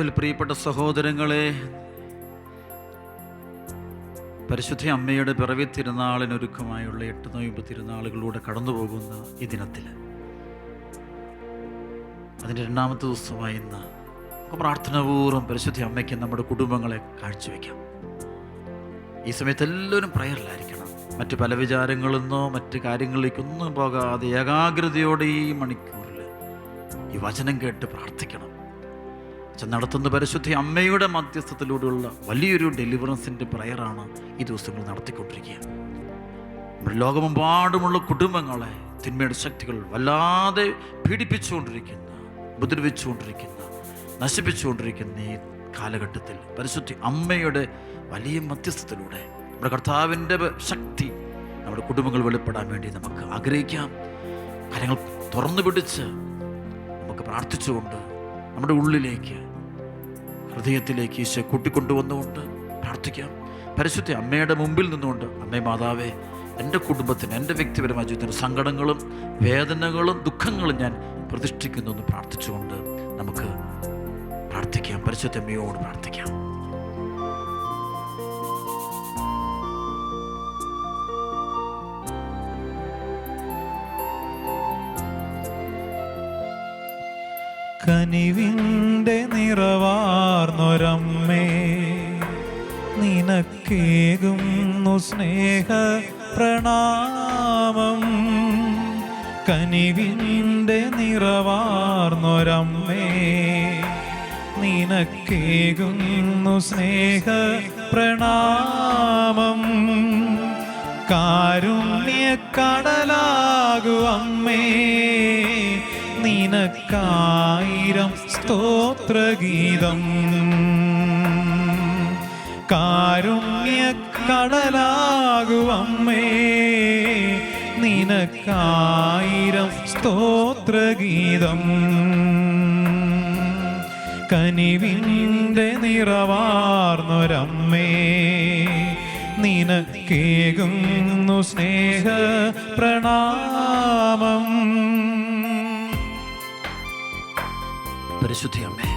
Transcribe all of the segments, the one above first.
കർത്താവിൽ പ്രിയപ്പെട്ട സഹോദരങ്ങളെ, പരിശുദ്ധ അമ്മയുടെ പിറവി തിരുനാളിനൊരുക്കമായുള്ള 8 നോയമ്പ് തിരുനാളുകളിലൂടെ കടന്നു പോകുന്ന ഈ ദിനത്തിൽ അതിൻ്റെ 2ാമത്തെ ദിവസമായി ഇന്ന് പ്രാർത്ഥനാപൂർവ്വം പരിശുദ്ധ അമ്മയ്ക്ക് നമ്മുടെ കുടുംബങ്ങളെ കാഴ്ചവെക്കാം. ഈ സമയത്ത് എല്ലാവരും പ്രയറിലായിരിക്കണം. മറ്റ് പല വിചാരങ്ങളെന്നോ മറ്റ് കാര്യങ്ങളിലേക്കൊന്നും പോകാതെ ഏകാഗ്രതയോടെ ഈ മണിക്കൂറിൽ ഈ വചനം കേട്ട് പ്രാർത്ഥിക്കണം. നടത്തുന്ന പരിശുദ്ധ അമ്മയുടെ മധ്യസ്ഥത്തിലൂടെയുള്ള വലിയൊരു ഡെലിവറൻസിൻ്റെ പ്രയറാണ് ഈ ദിവസങ്ങൾ നടത്തിക്കൊണ്ടിരിക്കുക. നമ്മുടെ ലോകമെമ്പാടുമുള്ള കുടുംബങ്ങളെ തിന്മയുടെ ശക്തികൾ വല്ലാതെ പീഡിപ്പിച്ചുകൊണ്ടിരിക്കുന്ന, ഉപദ്രവിച്ചുകൊണ്ടിരിക്കുന്ന, നശിപ്പിച്ചുകൊണ്ടിരിക്കുന്ന ഈ കാലഘട്ടത്തിൽ പരിശുദ്ധ അമ്മയുടെ വലിയ മധ്യസ്ഥത്തിലൂടെ നമ്മുടെ കർത്താവിൻ്റെ ശക്തി നമ്മുടെ കുടുംബങ്ങൾ വെളിപ്പെടാൻ വേണ്ടി നമുക്ക് ആഗ്രഹിക്കാം. കാര്യങ്ങൾ തുറന്നു പിടിച്ച് നമുക്ക് പ്രാർത്ഥിച്ചുകൊണ്ട് നമ്മുടെ ഉള്ളിലേക്ക്, ഹൃദയത്തിലേക്ക് ഈശോ കൂട്ടിക്കൊണ്ടുവന്നുകൊണ്ട് പ്രാർത്ഥിക്കാം. പരിശുദ്ധ അമ്മയുടെ മുമ്പിൽ നിന്നുകൊണ്ട്, അമ്മേ മാതാവേ, എൻ്റെ കുടുംബത്തിന്, എൻ്റെ വ്യക്തിപരമായ ജീവിതത്തിൻ്റെ സങ്കടങ്ങളും വേദനകളും ദുഃഖങ്ങളും ഞാൻ പ്രതിഷ്ഠിക്കുന്നു എന്ന് പ്രാർത്ഥിച്ചുകൊണ്ട് നമുക്ക് പ്രാർത്ഥിക്കാം. പരിശുദ്ധ അമ്മയോട് പ്രാർത്ഥിക്കാം. കനിവിൻ്റെ നിറവാർന്നൊരമ്മേ, നിനക്കേകുന്നു സ്നേഹ പ്രണാമം. കനിവിൻ്റെ നിറവാർന്നൊരമ്മേ, നിനക്കേകുന്നു സ്നേഹ പ്രണാമം. കാരുണ്യക്കടലാകു അമ്മേ, നിനക്കായിരം സ്തോത്രഗീതം. കാരുണ്യക്കടലാകു അമ്മേ, നിനക്കായിരം സ്തോത്രഗീതം. കനിവിൻ്റെ നിറവാർന്നൊരമ്മേ, നിനക്കേകുന്നു സ്നേഹ പ്രണാമം. പരിശുദ്ധ അമ്മേ,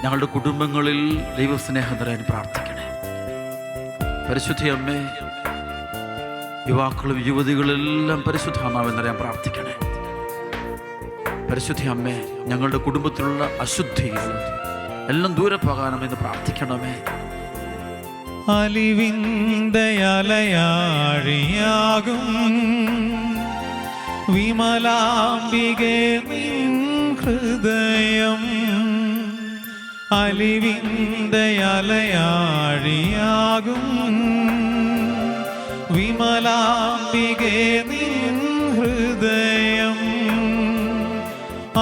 ഞങ്ങളുടെ കുടുംബങ്ങളിൽ ദൈവസ്നേഹം നിറയാൻ പ്രാർത്ഥിക്കണേ. പരിശുദ്ധ അമ്മേ, യുവാക്കളും യുവതികളെല്ലാം പരിശുദ്ധാത്മാവിൽ നിറയാൻ പ്രാർത്ഥിക്കണേ. പരിശുദ്ധ അമ്മേ, ഞങ്ങളുടെ കുടുംബത്തിലുള്ള അശുദ്ധികൾ എല്ലാം ദൂരെ പോകാനെന്ന് പ്രാർത്ഥിക്കണമേ. അലിവിൻ്റെ അലയാഴിയാകും വിമലാംബികേ നിൻ ഹൃദയം. അലിവിൻ്റെ അലയാഴിയാകും വിമലാംബികേ നിൻ ഹൃദയം.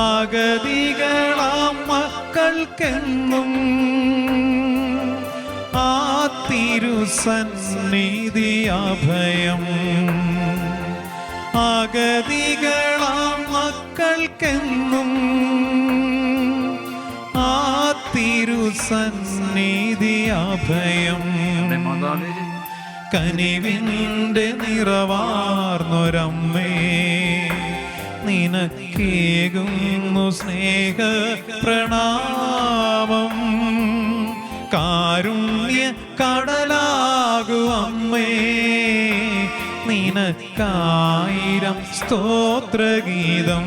അഗതികളാം മക്കൾക്കെന്നും ആ തിരുസന്നിധി അഭയം. അഗതികളാം മക്കൾക്കെന്നും ആ തിരുസന്നിധി അഭയം. കനിവിൻ്റെ നിറവാർന്നൊരമ്മേ, നിനക്കേകുന്നു സ്നേഹ പ്രണാമം. കാരുണ്യ കടലാകു അമ്മേ, നിനക്കായിരം സ്തോത്രഗീതം.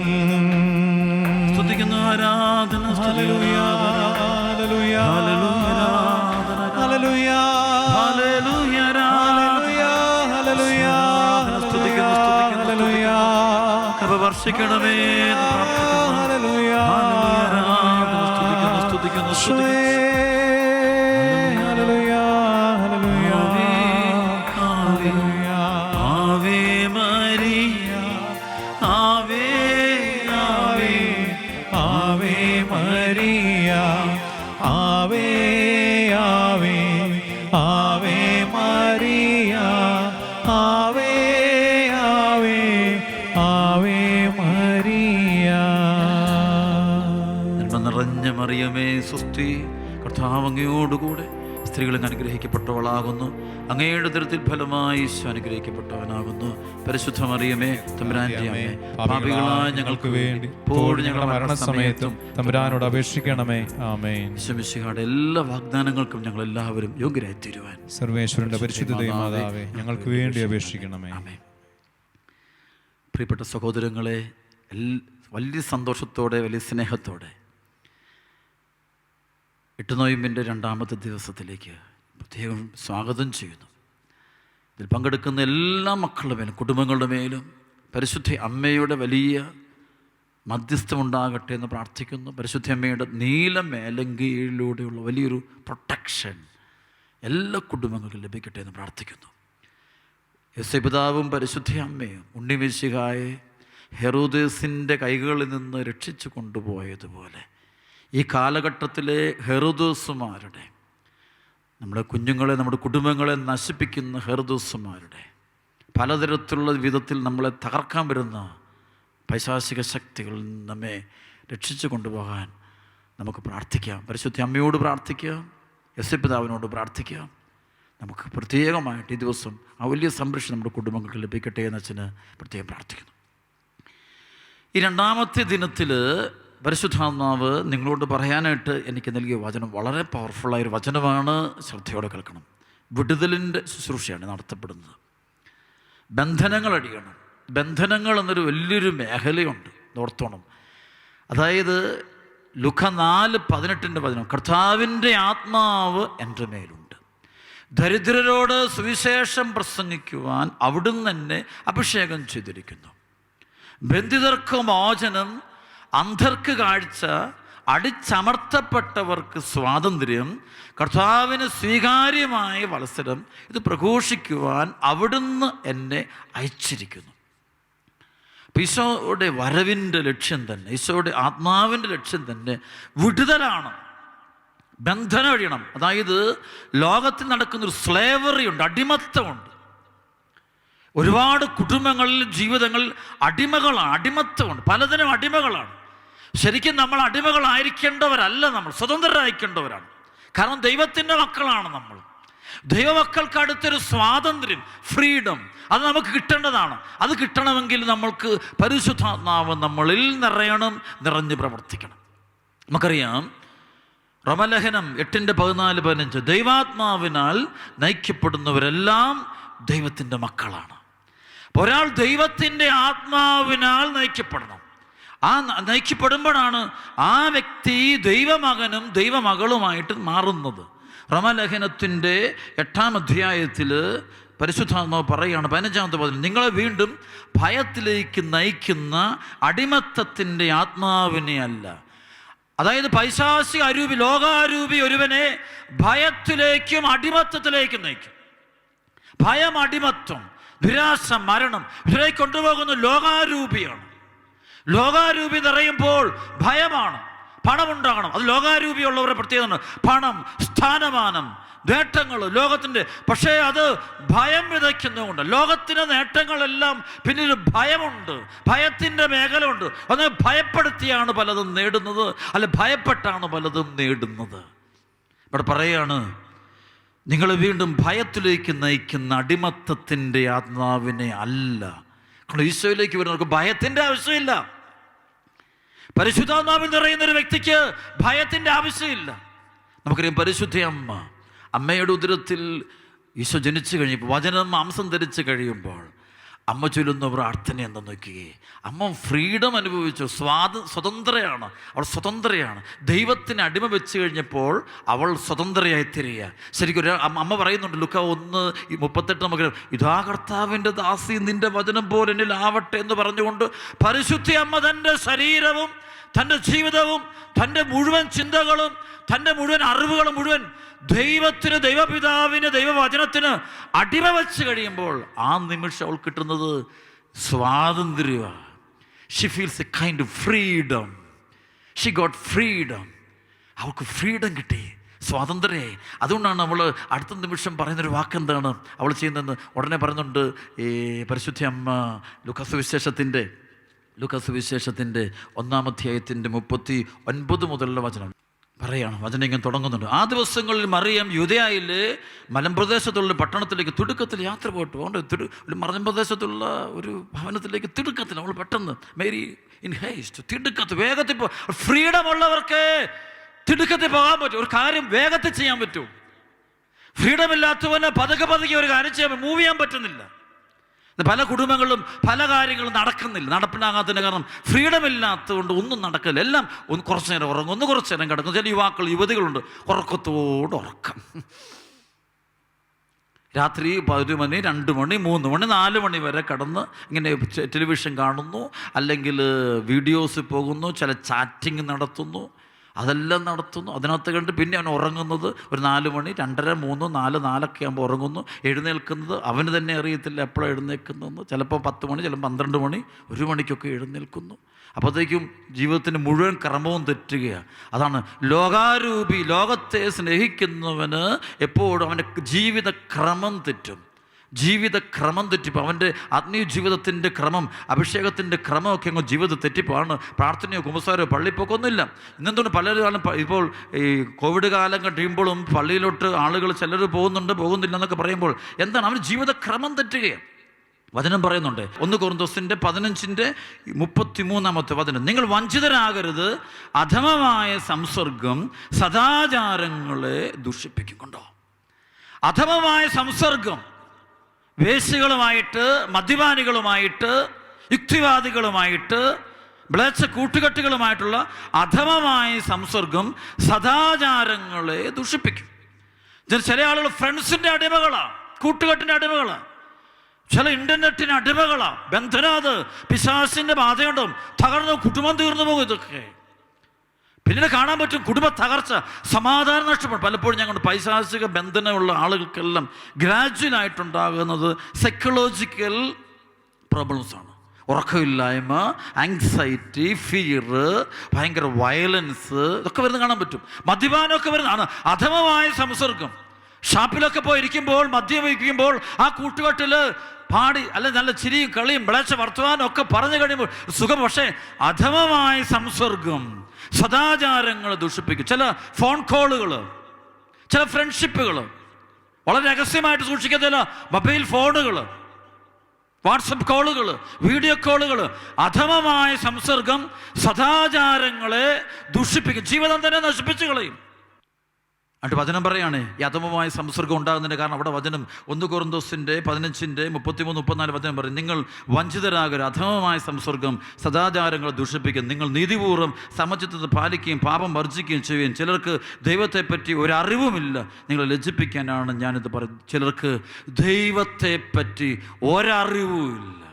സ്തുതിക്കുന്നു, ആരാധന. ഹല്ലേലൂയ, ഹല്ലേലൂയ, ഹല്ലേലൂയ, ഹല്ലേലൂയ, ഹല്ലേലൂയ, സ്തുതിക്കുന്നു, ഹല്ലേലൂയ. കൃപ വർഷിക്കണമേ. ഹല്ലേലൂയ, സ്തുതിക്കുന്നു, സ്തുതിക്കുന്നു, സ്തുതിക്കുന്നു. മറിയമേ, സ്വസ്തി, കർത്താവ് അങ്ങയോടുകൂടെ സ്ത്രീകളും അനുഗ്രഹിക്കപ്പെട്ടവളാകുന്നു. അങ്ങയുടെ ഉദരത്തിൽ ഫലമായി ഈശോ അനുഗ്രഹിക്കപ്പെട്ടവനാകുന്നു. പരിശുദ്ധ മറിയമേ, തമ്പുരാന്റെ അമ്മേ, പാപികളായ ഞങ്ങൾക്ക് വേണ്ടി ഇപ്പോഴും ഞങ്ങളുടെ മരണസമയത്തും തമ്പുരാനോട് അപേക്ഷിക്കണമേ. ആമേൻ. ഈശോ മിശിഹായുടെ എല്ലാ വാഗ്ദാനങ്ങൾക്കും ഞങ്ങൾ എല്ലാവരും യോഗ്യരായി തീരുവാൻ സർവേശ്വരന്റെ പരിശുദ്ധ ദൈവമാതാവേ, ഞങ്ങൾക്ക് വേണ്ടി അപേക്ഷിക്കണമേ. ആമേൻ. പ്രിയപ്പെട്ട സഹോദരങ്ങളെ, വലിയ സന്തോഷത്തോടെ, വലിയ സ്നേഹത്തോടെ എട്ടുനോയമ്പിൻ്റെ രണ്ടാമത്തെ ദിവസത്തിലേക്ക് പ്രത്യേകം സ്വാഗതം ചെയ്യുന്നു. ഇതിൽ പങ്കെടുക്കുന്ന എല്ലാ മക്കളുടെ മേലും കുടുംബങ്ങളുടെ മേലും പരിശുദ്ധ അമ്മയുടെ വലിയ മധ്യസ്ഥമുണ്ടാകട്ടെ എന്ന് പ്രാർത്ഥിക്കുന്നു. പരിശുദ്ധ അമ്മയുടെ നീല മേലങ്കിയിലൂടെയുള്ള വലിയൊരു പ്രൊട്ടക്ഷൻ എല്ലാ കുടുംബങ്ങൾക്കും ലഭിക്കട്ടെ എന്ന് പ്രാർത്ഥിക്കുന്നു. യേശുപിതാവും പരിശുദ്ധ അമ്മയും ഉണ്ണിമിശിഹായെ ഹെറോദേസിൻ്റെ കൈകളിൽ നിന്ന് രക്ഷിച്ചു കൊണ്ടുപോയതുപോലെ ഈ കാലഘട്ടത്തിലെ ഹെറോദോസുമാരുടെ, നമ്മുടെ കുഞ്ഞുങ്ങളെ, നമ്മുടെ കുടുംബങ്ങളെ നശിപ്പിക്കുന്ന ഹെറോദോസുമാരുടെ, പലതരത്തിലുള്ള വിധത്തിൽ നമ്മളെ തകർക്കാൻ വരുന്ന പൈശാചിക ശക്തികളിൽ നിന്ന് നമ്മെ രക്ഷിച്ചു കൊണ്ടുപോകാൻ നമുക്ക് പ്രാർത്ഥിക്കാം. പരിശുദ്ധ അമ്മയോട് പ്രാർത്ഥിക്കാം, യേശുപിതാവിനോട് പ്രാർത്ഥിക്കാം. നമുക്ക് പ്രത്യേകമായിട്ട് ഈ ദിവസം ആ വലിയ സംരക്ഷണം നമ്മുടെ കുടുംബങ്ങൾക്ക് ലഭിക്കട്ടെ എന്ന് അച്ഛന് പ്രത്യേകം പ്രാർത്ഥിക്കുന്നു. ഈ രണ്ടാമത്തെ ദിനത്തിൽ പരിശുദ്ധാത്മാവ് നിങ്ങളോട് പറയാനായിട്ട് എനിക്ക് നൽകിയ വചനം വളരെ പവർഫുള്ളായൊരു വചനമാണ്. ശ്രദ്ധയോടെ കേൾക്കണം. വിടുതലിൻ്റെ ശുശ്രൂഷയാണ് നടത്തപ്പെടുന്നത്. ബന്ധനങ്ങൾ അടിയണം. ബന്ധനങ്ങൾ എന്നൊരു വലിയൊരു മേഖലയുണ്ട്, ഓർത്തോണം. അതായത് ലുക 4:18 വചനം, കർത്താവിൻ്റെ ആത്മാവ് എൻ്റെ മേലുണ്ട്, ദരിദ്രരോട് സുവിശേഷം പ്രസംഗിക്കുവാൻ അവിടുന്ന് എന്നെ അഭിഷേകം ചെയ്തിരിക്കുന്നു, ബന്ധിതർക്ക് മോചനം, അന്ധർക്ക് കാഴ്ച, അടിച്ചമർത്തപ്പെട്ടവർക്ക് സ്വാതന്ത്ര്യം, കർത്താവിന് സ്വീകാര്യമായ വത്സരം ഇത് പ്രഘോഷിക്കുവാൻ അവിടുന്ന് എന്നെ അയച്ചിരിക്കുന്നു. ഈശോയുടെ വരവിൻ്റെ ലക്ഷ്യം തന്നെ, ഈശോയുടെ ആത്മാവിൻ്റെ ലക്ഷ്യം തന്നെ വിടുതലാണ്, ബന്ധനം ഒഴിയണം. അതായത് ലോകത്തിൽ നടക്കുന്നൊരു സ്ലേവറി ഉണ്ട്, അടിമത്തമുണ്ട്. ഒരുപാട് കുടുംബങ്ങളിൽ, ജീവിതങ്ങളിൽ അടിമത്തമുണ്ട്, പലതരം അടിമകളാണ്. ശരിക്കും നമ്മൾ അടിമകളായിരിക്കേണ്ടവരല്ല, നമ്മൾ സ്വതന്ത്രരായിരിക്കേണ്ടവരാണ്. കാരണം ദൈവത്തിൻ്റെ മക്കളാണ് നമ്മൾ. ദൈവമക്കൾക്ക് അടുത്തൊരു സ്വാതന്ത്ര്യം, ഫ്രീഡം, അത് നമുക്ക് കിട്ടേണ്ടതാണ്. അത് കിട്ടണമെങ്കിൽ നമ്മൾക്ക് പരിശുദ്ധാത്മാവ് നമ്മളിൽ നിറയണം, നിറഞ്ഞ് പ്രവർത്തിക്കണം. നമുക്കറിയാം, റോമലേഖനം 8:14-15, ദൈവാത്മാവിനാൽ നയിക്കപ്പെടുന്നവരെല്ലാം ദൈവത്തിൻ്റെ മക്കളാണ്. ഒരാൾ ദൈവത്തിൻ്റെ ആത്മാവിനാൽ നയിക്കപ്പെടണം. ആ നയിക്കപ്പെടുമ്പോഴാണ് ആ വ്യക്തി ദൈവമകനും ദൈവമകളുമായിട്ട് മാറുന്നത്. റോമലേഖനത്തിൻ്റെ 8-ാം അധ്യായത്തിൽ പരിശുദ്ധാത്മാവ് പറയുകയാണ്, 15-ാമത്തെ പദത്തിൽ, നിങ്ങളെ വീണ്ടും ഭയത്തിലേക്ക് നയിക്കുന്ന അടിമത്തത്തിൻ്റെ ആത്മാവിനെ അല്ല. അതായത് പൈശാചിക അരൂപി, ലോകാരൂപി ഒരുവനെ ഭയത്തിലേക്കും അടിമത്തത്തിലേക്കും നയിക്കും. ഭയം, അടിമത്തം, നിരാശ, മരണം ഇതിലേക്ക് കൊണ്ടുപോകുന്ന ലോകാരൂപിയാണ്. ലോകാരൂപി നിറയുമ്പോൾ ഭയമാണ്. പണമുണ്ടാകണം, അത് ലോകാരൂപിയുള്ളവരുടെ പ്രത്യേകത. പണം, സ്ഥാനമാനം, നേട്ടങ്ങൾ ലോകത്തിൻ്റെ. പക്ഷേ അത് ഭയം വിതയ്ക്കുന്നതുകൊണ്ട് ലോകത്തിൻ്റെ നേട്ടങ്ങളെല്ലാം പിന്നീട് ഭയമുണ്ട്, ഭയത്തിൻ്റെ മേഖല ഉണ്ട്. അത് ഭയപ്പെടുത്തിയാണ് പലതും നേടുന്നത്, അല്ല ഭയപ്പെട്ടാണ് പലതും നേടുന്നത്. ഇവിടെ പറയാണ്, നിങ്ങൾ വീണ്ടും ഭയത്തിലേക്ക് നയിക്കുന്ന അടിമത്തത്തിൻ്റെ ആത്മാവിനെ അല്ല. ഈശോയിലേക്ക് വരുന്നവർക്ക് ഭയത്തിൻ്റെ ആവശ്യമില്ല. പരിശുദ്ധാത്മാവിൽ നിറയുന്ന ഒരു വ്യക്തിക്ക് ഭയത്തിൻ്റെ ആവശ്യമില്ല. നമുക്കറിയാം, പരിശുദ്ധ അമ്മയുടെ ഉദരത്തിൽ ഈശോ ജനിച്ചു കഴിഞ്ഞപ്പോൾ, വചനം മാംസം ധരിച്ച് കഴിയുമ്പോൾ അമ്മ ചൊല്ലുന്ന പ്രാർത്ഥന എന്താ നോക്കിയേ. അമ്മ ഫ്രീഡം അനുഭവിച്ചു, സ്വതന്ത്രയാണ്. അവൾ സ്വതന്ത്രയാണ്. ദൈവത്തിന് അടിമ വെച്ച് കഴിഞ്ഞപ്പോൾ അവൾ സ്വതന്ത്രയായി തീരുക. ശരിക്കും അമ്മ പറയുന്നുണ്ട്, ലുക്ക 1:38 നമുക്ക്, ഇതാ കർത്താവിൻ്റെ ദാസി, നിന്റെ വചനം പോലെ എന്നിൽ ആവട്ടെ എന്ന് പറഞ്ഞുകൊണ്ട് പരിശുദ്ധ അമ്മ തൻ്റെ ശരീരവും തൻ്റെ ജീവിതവും തൻ്റെ മുഴുവൻ ചിന്തകളും തൻ്റെ മുഴുവൻ അറിവുകളും മുഴുവൻ ദൈവത്തിന്, ദൈവപിതാവിന്, ദൈവവചനത്തിന് അടിമ വെച്ച് കഴിയുമ്പോൾ ആ നിമിഷം അവൾ കിട്ടുന്നത് സ്വാതന്ത്ര്യമാണ്. She feels a kind of freedom. She got freedom. അവൾക്ക് ഫ്രീഡം കിട്ടി, സ്വാതന്ത്ര്യമായി. അതുകൊണ്ടാണ് അവൾ അടുത്ത നിമിഷം പറയുന്നൊരു വാക്കെന്താണ് അവൾ ചെയ്യുന്നതെന്ന് ഉടനെ പറയുന്നുണ്ട്. ഈ പരിശുദ്ധ അമ്മ ലൂക്കാ സുവിശേഷത്തിൻ്റെ 1-ാം അധ്യായത്തിൻ്റെ 39 മുതലുള്ള വചനം പറയാണ്. വചനം ഇങ്ങനെ തുടങ്ങുന്നുണ്ട്. ആ ദിവസങ്ങളിൽ മറിയം യൂദയായിലെ മലമ്പ്രദേശത്തുള്ള പട്ടണത്തിലേക്ക് തിടുക്കത്തിൽ യാത്ര പോയിട്ട് ഒരു മലമ്പ്രദേശത്തുള്ള ഒരു ഭവനത്തിലേക്ക് തിടുക്കത്തിൽ അവൾ പെട്ടെന്ന് മേരി ഇൻ ഹേസ്റ്റ് തിടുക്കത്തിൽ വേഗത്തിൽ ഫ്രീഡം ഉള്ളവർക്ക് തിടുക്കത്തിൽ പോകാൻ പറ്റും. ഒരു കാര്യം വേഗത്തിൽ ചെയ്യാൻ പറ്റും. ഫ്രീഡം ഇല്ലാത്തവന് പതുക്കെ ഒരു കാര്യം ചെയ്യാൻ മൂവ് ചെയ്യാൻ പറ്റുന്നില്ല. പല കുടുംബങ്ങളിലും പല കാര്യങ്ങളും നടക്കുന്നില്ല, നടപ്പിലാകാത്തതിൻ്റെ കാരണം ഫ്രീഡം ഇല്ലാത്തതുകൊണ്ട് ഒന്നും നടക്കില്ല. എല്ലാം ഒന്ന് കുറച്ച് നേരം ഉറങ്ങും, ഒന്ന് കുറച്ച് നേരം കിടക്കും. ചില യുവതികളുണ്ട് ഉറക്കത്തോട് ഉറക്കം. രാത്രി 1 മണി 2 മണി 3 മണി 4 മണി വരെ കിടന്ന് ഇങ്ങനെ ടെലിവിഷൻ കാണുന്നു, അല്ലെങ്കിൽ വീഡിയോസ് പോകുന്നു, ചില ചാറ്റിങ് നടത്തുന്നു, അതെല്ലാം നടത്തുന്നു. അതിനകത്ത് കണ്ട് പിന്നെ അവൻ ഉറങ്ങുന്നത് ഒരു 4 മണി 2:30 3 4 4 ആകുമ്പോൾ ഉറങ്ങുന്നു. എഴുന്നേൽക്കുന്നത് അവന് തന്നെ അറിയത്തില്ല എപ്പോഴാണ് എഴുന്നേൽക്കുന്നതെന്ന്. ചിലപ്പോൾ 10 മണി, ചിലപ്പോൾ 12 മണി 1 മണിക്കൊക്കെ എഴുന്നേൽക്കുന്നു. അപ്പോഴത്തേക്കും ജീവിതത്തിൻ്റെ മുഴുവൻ ക്രമവും തെറ്റുകയാണ്. അതാണ് ലോകാരൂപി. ലോകത്തെ സ്നേഹിക്കുന്നവന് എപ്പോഴും അവൻ്റെ ജീവിതക്രമം തെറ്റും. ജീവിതക്രമം തെറ്റിപ്പോൾ അവൻ്റെ ആത്മീയ ജീവിതത്തിൻ്റെ ക്രമം, അഭിഷേകത്തിൻ്റെ ക്രമമൊക്കെ അങ്ങ് ജീവിതം തെറ്റിപ്പോഴാണ്. പ്രാർത്ഥനയോ കുമ്പസാരോ പള്ളിപ്പോക്കോ ഒന്നുമില്ല. ഇന്നെന്തുകൊണ്ട് പലരും ഇപ്പോൾ ഈ കോവിഡ് കാലം കഴിയുമ്പോഴും പള്ളിയിലോട്ട് ആളുകൾ ചിലർ പോകുന്നില്ല എന്നൊക്കെ പറയുമ്പോൾ എന്താണ് അവൻ്റെ ജീവിതക്രമം തെറ്റുകയാണ്. വചനം പറയുന്നുണ്ട് 1 കൊരിന്ത്യർ 15:33 വചനം, നിങ്ങൾ വഞ്ചിതരാകരുത്, അധമമായ സംസർഗം സദാചാരങ്ങളെ ദുഷിപ്പിക്കുന്നുണ്ടോ. അധമമായ സംസർഗം വേശ്യകളുമായിട്ട്, മദ്യപാനികളുമായിട്ട്, യുക്തിവാദികളുമായിട്ട്, മ്ലേച്ഛ കൂട്ടുകെട്ടുകളുമായിട്ടുള്ള അധമമായ സംസർഗം സദാചാരങ്ങളെ ദുഷിപ്പിക്കും. ചില ആളുകൾ ഫ്രണ്ട്സിൻ്റെ അടിമകളാണ്, കൂട്ടുകെട്ടിൻ്റെ അടിമകളാണ്, ചില ഇൻ്റർനെറ്റിന് അടിമകളാണ്. ബന്ധനാത് പിശാചിൻ്റെ ബാധയുണ്ടും തകർന്നു കുടുംബം തീർന്നു പോകും. ഇതൊക്കെ പിന്നീട് കാണാൻ പറ്റും കുടുംബ തകർച്ച, സമാധാനം നഷ്ടപ്പെടും. പലപ്പോഴും ഞങ്ങൾ പൈശാചിക ബന്ധനമുള്ള ആളുകൾക്കെല്ലാം ഗ്രാജുവലായിട്ടുണ്ടാകുന്നത് സൈക്കോളജിക്കൽ പ്രോബ്ലംസാണ്. ഉറക്കമില്ലായ്മ, ആങ്സൈറ്റി, ഫിയർ, ഭയങ്കര വയലൻസ്, ഇതൊക്കെ വരുന്നത് കാണാൻ പറ്റും. മദ്യപാനമൊക്കെ വരുന്നതാണ് അധമമായ സംസർഗം. ഷാപ്പിലൊക്കെ പോയി ഇരിക്കുമ്പോൾ, മദ്യം വയ്ക്കുമ്പോൾ ആ കൂട്ടുകെട്ടിൽ പാടി അല്ലെ നല്ല ചിരിയും കളിയും വിളച്ച വർത്തമാനം ഒക്കെ പറഞ്ഞു കഴിയുമ്പോൾ സുഖം. പക്ഷേ അധമമായ സംസർഗം സദാചാരങ്ങൾ ദുഷിപ്പിക്കും. ചില ഫോൺ കോളുകൾ, ചില ഫ്രണ്ട്ഷിപ്പുകൾ, വളരെ രഹസ്യമായിട്ട് സൂക്ഷിക്കുന്ന ചില മൊബൈൽ ഫോണുകൾ, വാട്സപ്പ് കോളുകൾ, വീഡിയോ കോളുകൾ, അധമമായ സംസർഗം സദാചാരങ്ങളെ ദുഷിപ്പിക്കും, ജീവിതം തന്നെ നശിപ്പിച്ചു കളയും. എന്നിട്ട് വചനം പറയാണ് ഈ അധമമായ സംസർഗം ഉണ്ടാകുന്നതിൻ്റെ കാരണം. അവിടെ വചനം 1 കൊരിന്ത്യർ 15:33-34 വചനം പറയും, നിങ്ങൾ വഞ്ചിതരാകരുത്, അധമമായ സംസർഗം സദാചാരങ്ങളെ ദുഷിപ്പിക്കും, നിങ്ങൾ നീതിപൂർവ്വം സമചിത്തത പാലിക്കുകയും പാപം വർജിക്കുകയും ചെയ്യുകയും. ചിലർക്ക് ദൈവത്തെപ്പറ്റി ഒരറിവുമില്ല, നിങ്ങളെ ലജ്ജിപ്പിക്കാനാണ് ഞാനിത് പറയുന്നത്. ചിലർക്ക് ദൈവത്തെപ്പറ്റി ഒരറിവുമില്ല,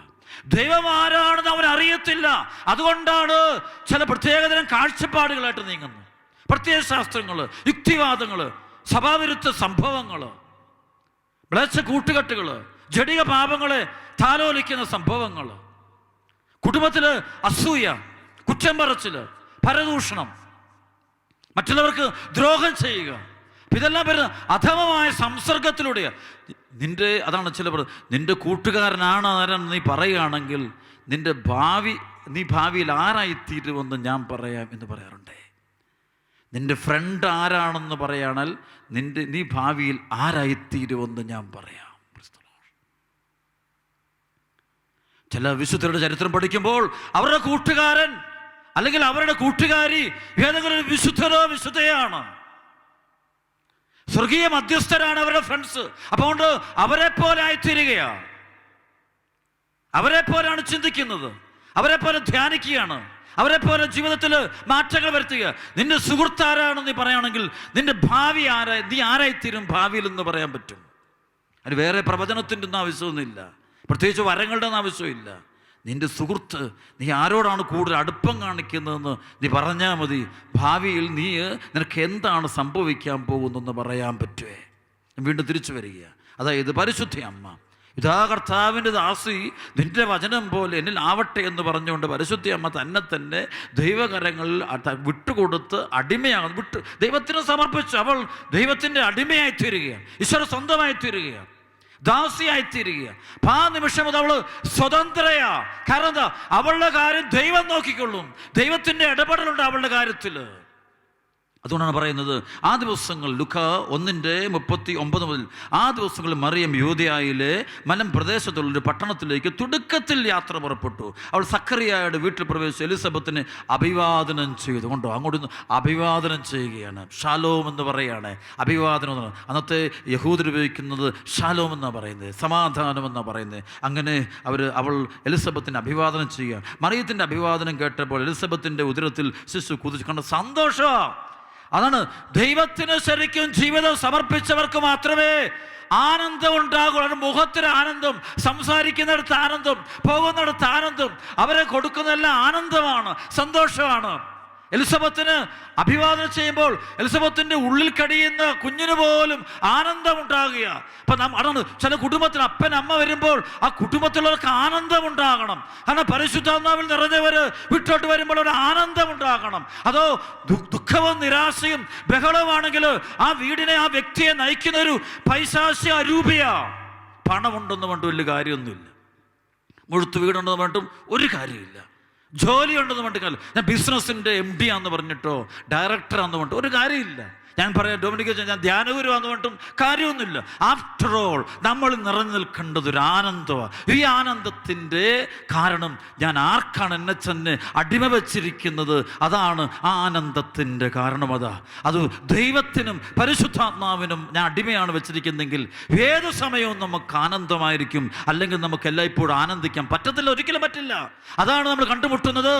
ദൈവം ആരാണെന്ന് അവനറിയത്തില്ല. അതുകൊണ്ടാണ് ചില പ്രത്യേകതരം കാഴ്ചപ്പാടുകളായിട്ട് നീങ്ങുന്നത്. പ്രത്യയശാസ്ത്രങ്ങൾ, യുക്തിവാദങ്ങൾ, സഭാവിരുദ്ധ സംഭവങ്ങൾ, മ്ലേച്ഛ കൂട്ടുകെട്ടുകൾ, ജഡിക പാപങ്ങളെ താലോലിക്കുന്ന സംഭവങ്ങൾ, കുടുംബത്തിൽ അസൂയ, കുറ്റം പറച്ചിൽ, പരദൂഷണം, മറ്റുള്ളവർക്ക് ദ്രോഹം ചെയ്യുക, ഇതെല്ലാം വരുന്ന അധമമായ സംസർഗത്തിലൂടെയാണ്. അതാണ് ചില നിന്റെ കൂട്ടുകാരനാണ് ആരെന്ന് നീ പറയുകയാണെങ്കിൽ നീ ഭാവിയിൽ ആരായിത്തീരുമെന്ന് ഞാൻ പറയാം എന്ന് പറയാറുണ്ട്. നിന്റെ ഫ്രണ്ട് ആരാണെന്ന് പറയാണൽ നീ ഭാവിയിൽ ആരായിത്തീരുമെന്ന് ഞാൻ പറയാം. ചില വിശുദ്ധരുടെ ചരിത്രം പഠിക്കുമ്പോൾ അവരുടെ കൂട്ടുകാരൻ അല്ലെങ്കിൽ അവരുടെ കൂട്ടുകാരി ഏതെങ്കിലും ഒരു വിശുദ്ധരോ വിശുദ്ധയാണ്, സ്വർഗീയ മധ്യസ്ഥരാണ് അവരുടെ ഫ്രണ്ട്സ്. അപ്പോൾ അവരെ പോലെ ആയിത്തീരുകയാണ്, അവരെ പോലെയാണ് ചിന്തിക്കുന്നത്, അവരെ പോലെ ധ്യാനിക്കുകയാണ്, അവരെ പോലെ ജീവിതത്തിൽ മാറ്റങ്ങൾ വരുത്തുക. നിന്റെ സുഹൃത്താരാണെന്ന് നീ പറയുകയാണെങ്കിൽ നിന്റെ ഭാവി നീ ആരായിത്തീരും ഭാവിയിൽ എന്ന് പറയാൻ പറ്റും. അതിന് വേറെ പ്രവചനത്തിൻ്റെ ഒന്നും ആവശ്യമൊന്നുമില്ല, പ്രത്യേകിച്ച് വരങ്ങളുടെ ഒന്നും ആവശ്യമില്ല. നിന്റെ സുഹൃത്ത്, നീ ആരോടാണ് കൂടുതൽ അടുപ്പം കാണിക്കുന്നതെന്ന് നീ പറഞ്ഞാൽ മതി. ഭാവിയിൽ നിനക്ക് എന്താണ് സംഭവിക്കാൻ പോകുന്നതെന്ന് പറയാൻ പറ്റുമേ. വീണ്ടും തിരിച്ചു വരിക. അതായത് പരിശുദ്ധ അമ്മ, ഇതാ കർത്താവിൻ്റെ ദാസി, നിന്റെ വചനം പോലെ എന്നിൽ ആവട്ടെ എന്ന് പറഞ്ഞുകൊണ്ട് പരിശുദ്ധ അമ്മ തന്നെ ദൈവകരങ്ങളിൽ വിട്ടുകൊടുത്ത് അടിമയാകുന്നു. ദൈവത്തിന് സമർപ്പിച്ചു. അവൾ ദൈവത്തിൻ്റെ അടിമയായി തീരുകയാണ്, ഈശ്വര സ്വന്തമായി തീരുകയാണ്, ദാസിയായി തീരുകയാണ്. ആ നിമിഷം അത് അവൾ സ്വതന്ത്രയാ. കാരണം എന്താ? അവളുടെ കാര്യം ദൈവം നോക്കിക്കൊള്ളും. ദൈവത്തിൻ്റെ ഇടപെടലുണ്ട് അവളുടെ കാര്യത്തിൽ. അതുകൊണ്ടാണ് പറയുന്നത്, ആ ദിവസങ്ങൾ ലുക്ക 1:39 മുതൽ, ആ ദിവസങ്ങളിൽ മറിയം യൂദയായിലെ മലം പ്രദേശത്തുള്ളൊരു പട്ടണത്തിലേക്ക് തുടക്കത്തിൽ യാത്ര പുറപ്പെട്ടു. അവൾ സക്കറിയായുടെ വീട്ടിൽ പ്രവേശിച്ച് എലിസബത്തിനെ അഭിവാദനം ചെയ്തു. കൊണ്ടോ അങ്ങോട്ട് അഭിവാദനം ചെയ്യുകയാണ്. ഷാലോം എന്ന് പറയുകയാണ്. അഭിവാദനം എന്ന് അന്നത്തെ യഹൂദർ ഉപയോഗിക്കുന്നത് ഷാലോം എന്നാണ് പറയുന്നത്, സമാധാനം എന്നാണ് പറയുന്നത്. അങ്ങനെ അവൾ എലിസബത്തിനെ അഭിവാദനം ചെയ്യുക. മറിയത്തിൻ്റെ അഭിവാദനം കേട്ടപ്പോൾ എലിസബത്തിൻ്റെ ഉദരത്തിൽ ശിശു കുതിച്ചു. കണ്ട സന്തോഷം. അതാണ് ദൈവത്തിന് ശരിക്കും ജീവിതം സമർപ്പിച്ചവർക്ക് മാത്രമേ ആനന്ദം ഉണ്ടാകുള്ളൂ. മുഖത്തിന് ആനന്ദം, സംസാരിക്കുന്നിടത്ത് ആനന്ദം, പോകുന്നിടത്ത് ആനന്ദം, അവരെ കൊടുക്കുന്നതെല്ലാം ആനന്ദമാണ്, സന്തോഷമാണ്. എലിസബത്തിന് അഭിവാദനം ചെയ്യുമ്പോൾ എലിസബത്തിൻ്റെ ഉള്ളിൽ കഴിയുന്ന കുഞ്ഞിന് പോലും ആനന്ദമുണ്ടാകുക. അപ്പം അതാണ് ചില കുടുംബത്തിൽ അപ്പൻ അമ്മ വരുമ്പോൾ ആ കുടുംബത്തിലുള്ളവർക്ക് ആനന്ദമുണ്ടാകണം. കാരണം പരിശുദ്ധാത്മാവിൽ നിറഞ്ഞവർ വിട്ടോട്ട് വരുമ്പോൾ ഒരു ആനന്ദമുണ്ടാകണം. അതോ ദുഃഖവും നിരാശയും ബഹളമാണെങ്കിൽ ആ വീടിനെ, ആ വ്യക്തിയെ നയിക്കുന്ന ഒരു പൈശാചിക അരൂപിയ. പണമുണ്ടെന്ന് പറഞ്ഞിട്ട് വലിയ കാര്യമൊന്നുമില്ല, മുഴുത്ത് വീടുണ്ടെന്ന് പറഞ്ഞിട്ടും ഒരു കാര്യമില്ല, ജോലി ഉണ്ടെന്ന് പറഞ്ഞിട്ട് ഞാൻ ബിസിനസ്സിൻ്റെ MD ആണെന്ന് പറഞ്ഞിട്ടോ ഡയറക്ടറാന്ന് പറഞ്ഞിട്ടോ ഒരു കാര്യമില്ല. ഞാൻ പറയാം ഡൊമിനിക്, ഞാൻ ധ്യാനഗുരുവാന്ന് പറഞ്ഞിട്ടും കാര്യമൊന്നുമില്ല. ആഫ്റ്റർ ഓൾ നമ്മൾ നിറഞ്ഞു നിൽക്കേണ്ടത് ഒരു ആനന്ദമാണ്. ഈ ആനന്ദത്തിൻ്റെ കാരണം ഞാൻ ആർക്കാണ് എന്നെ തന്നെ അടിമ വച്ചിരിക്കുന്നത്, അതാണ് ആനന്ദത്തിൻ്റെ കാരണം. അത് ദൈവത്തിനും പരിശുദ്ധാത്മാവിനും ഞാൻ അടിമയാണ് വെച്ചിരിക്കുന്നെങ്കിൽ ഏത് സമയവും നമുക്ക് ആനന്ദമായിരിക്കും. അല്ലെങ്കിൽ നമുക്ക് എല്ലായ്പ്പോഴും ആനന്ദിക്കാൻ പറ്റത്തില്ല, ഒരിക്കലും പറ്റില്ല. അതാണ് നമ്മൾ കണ്ടുമുട്ടുന്നത്.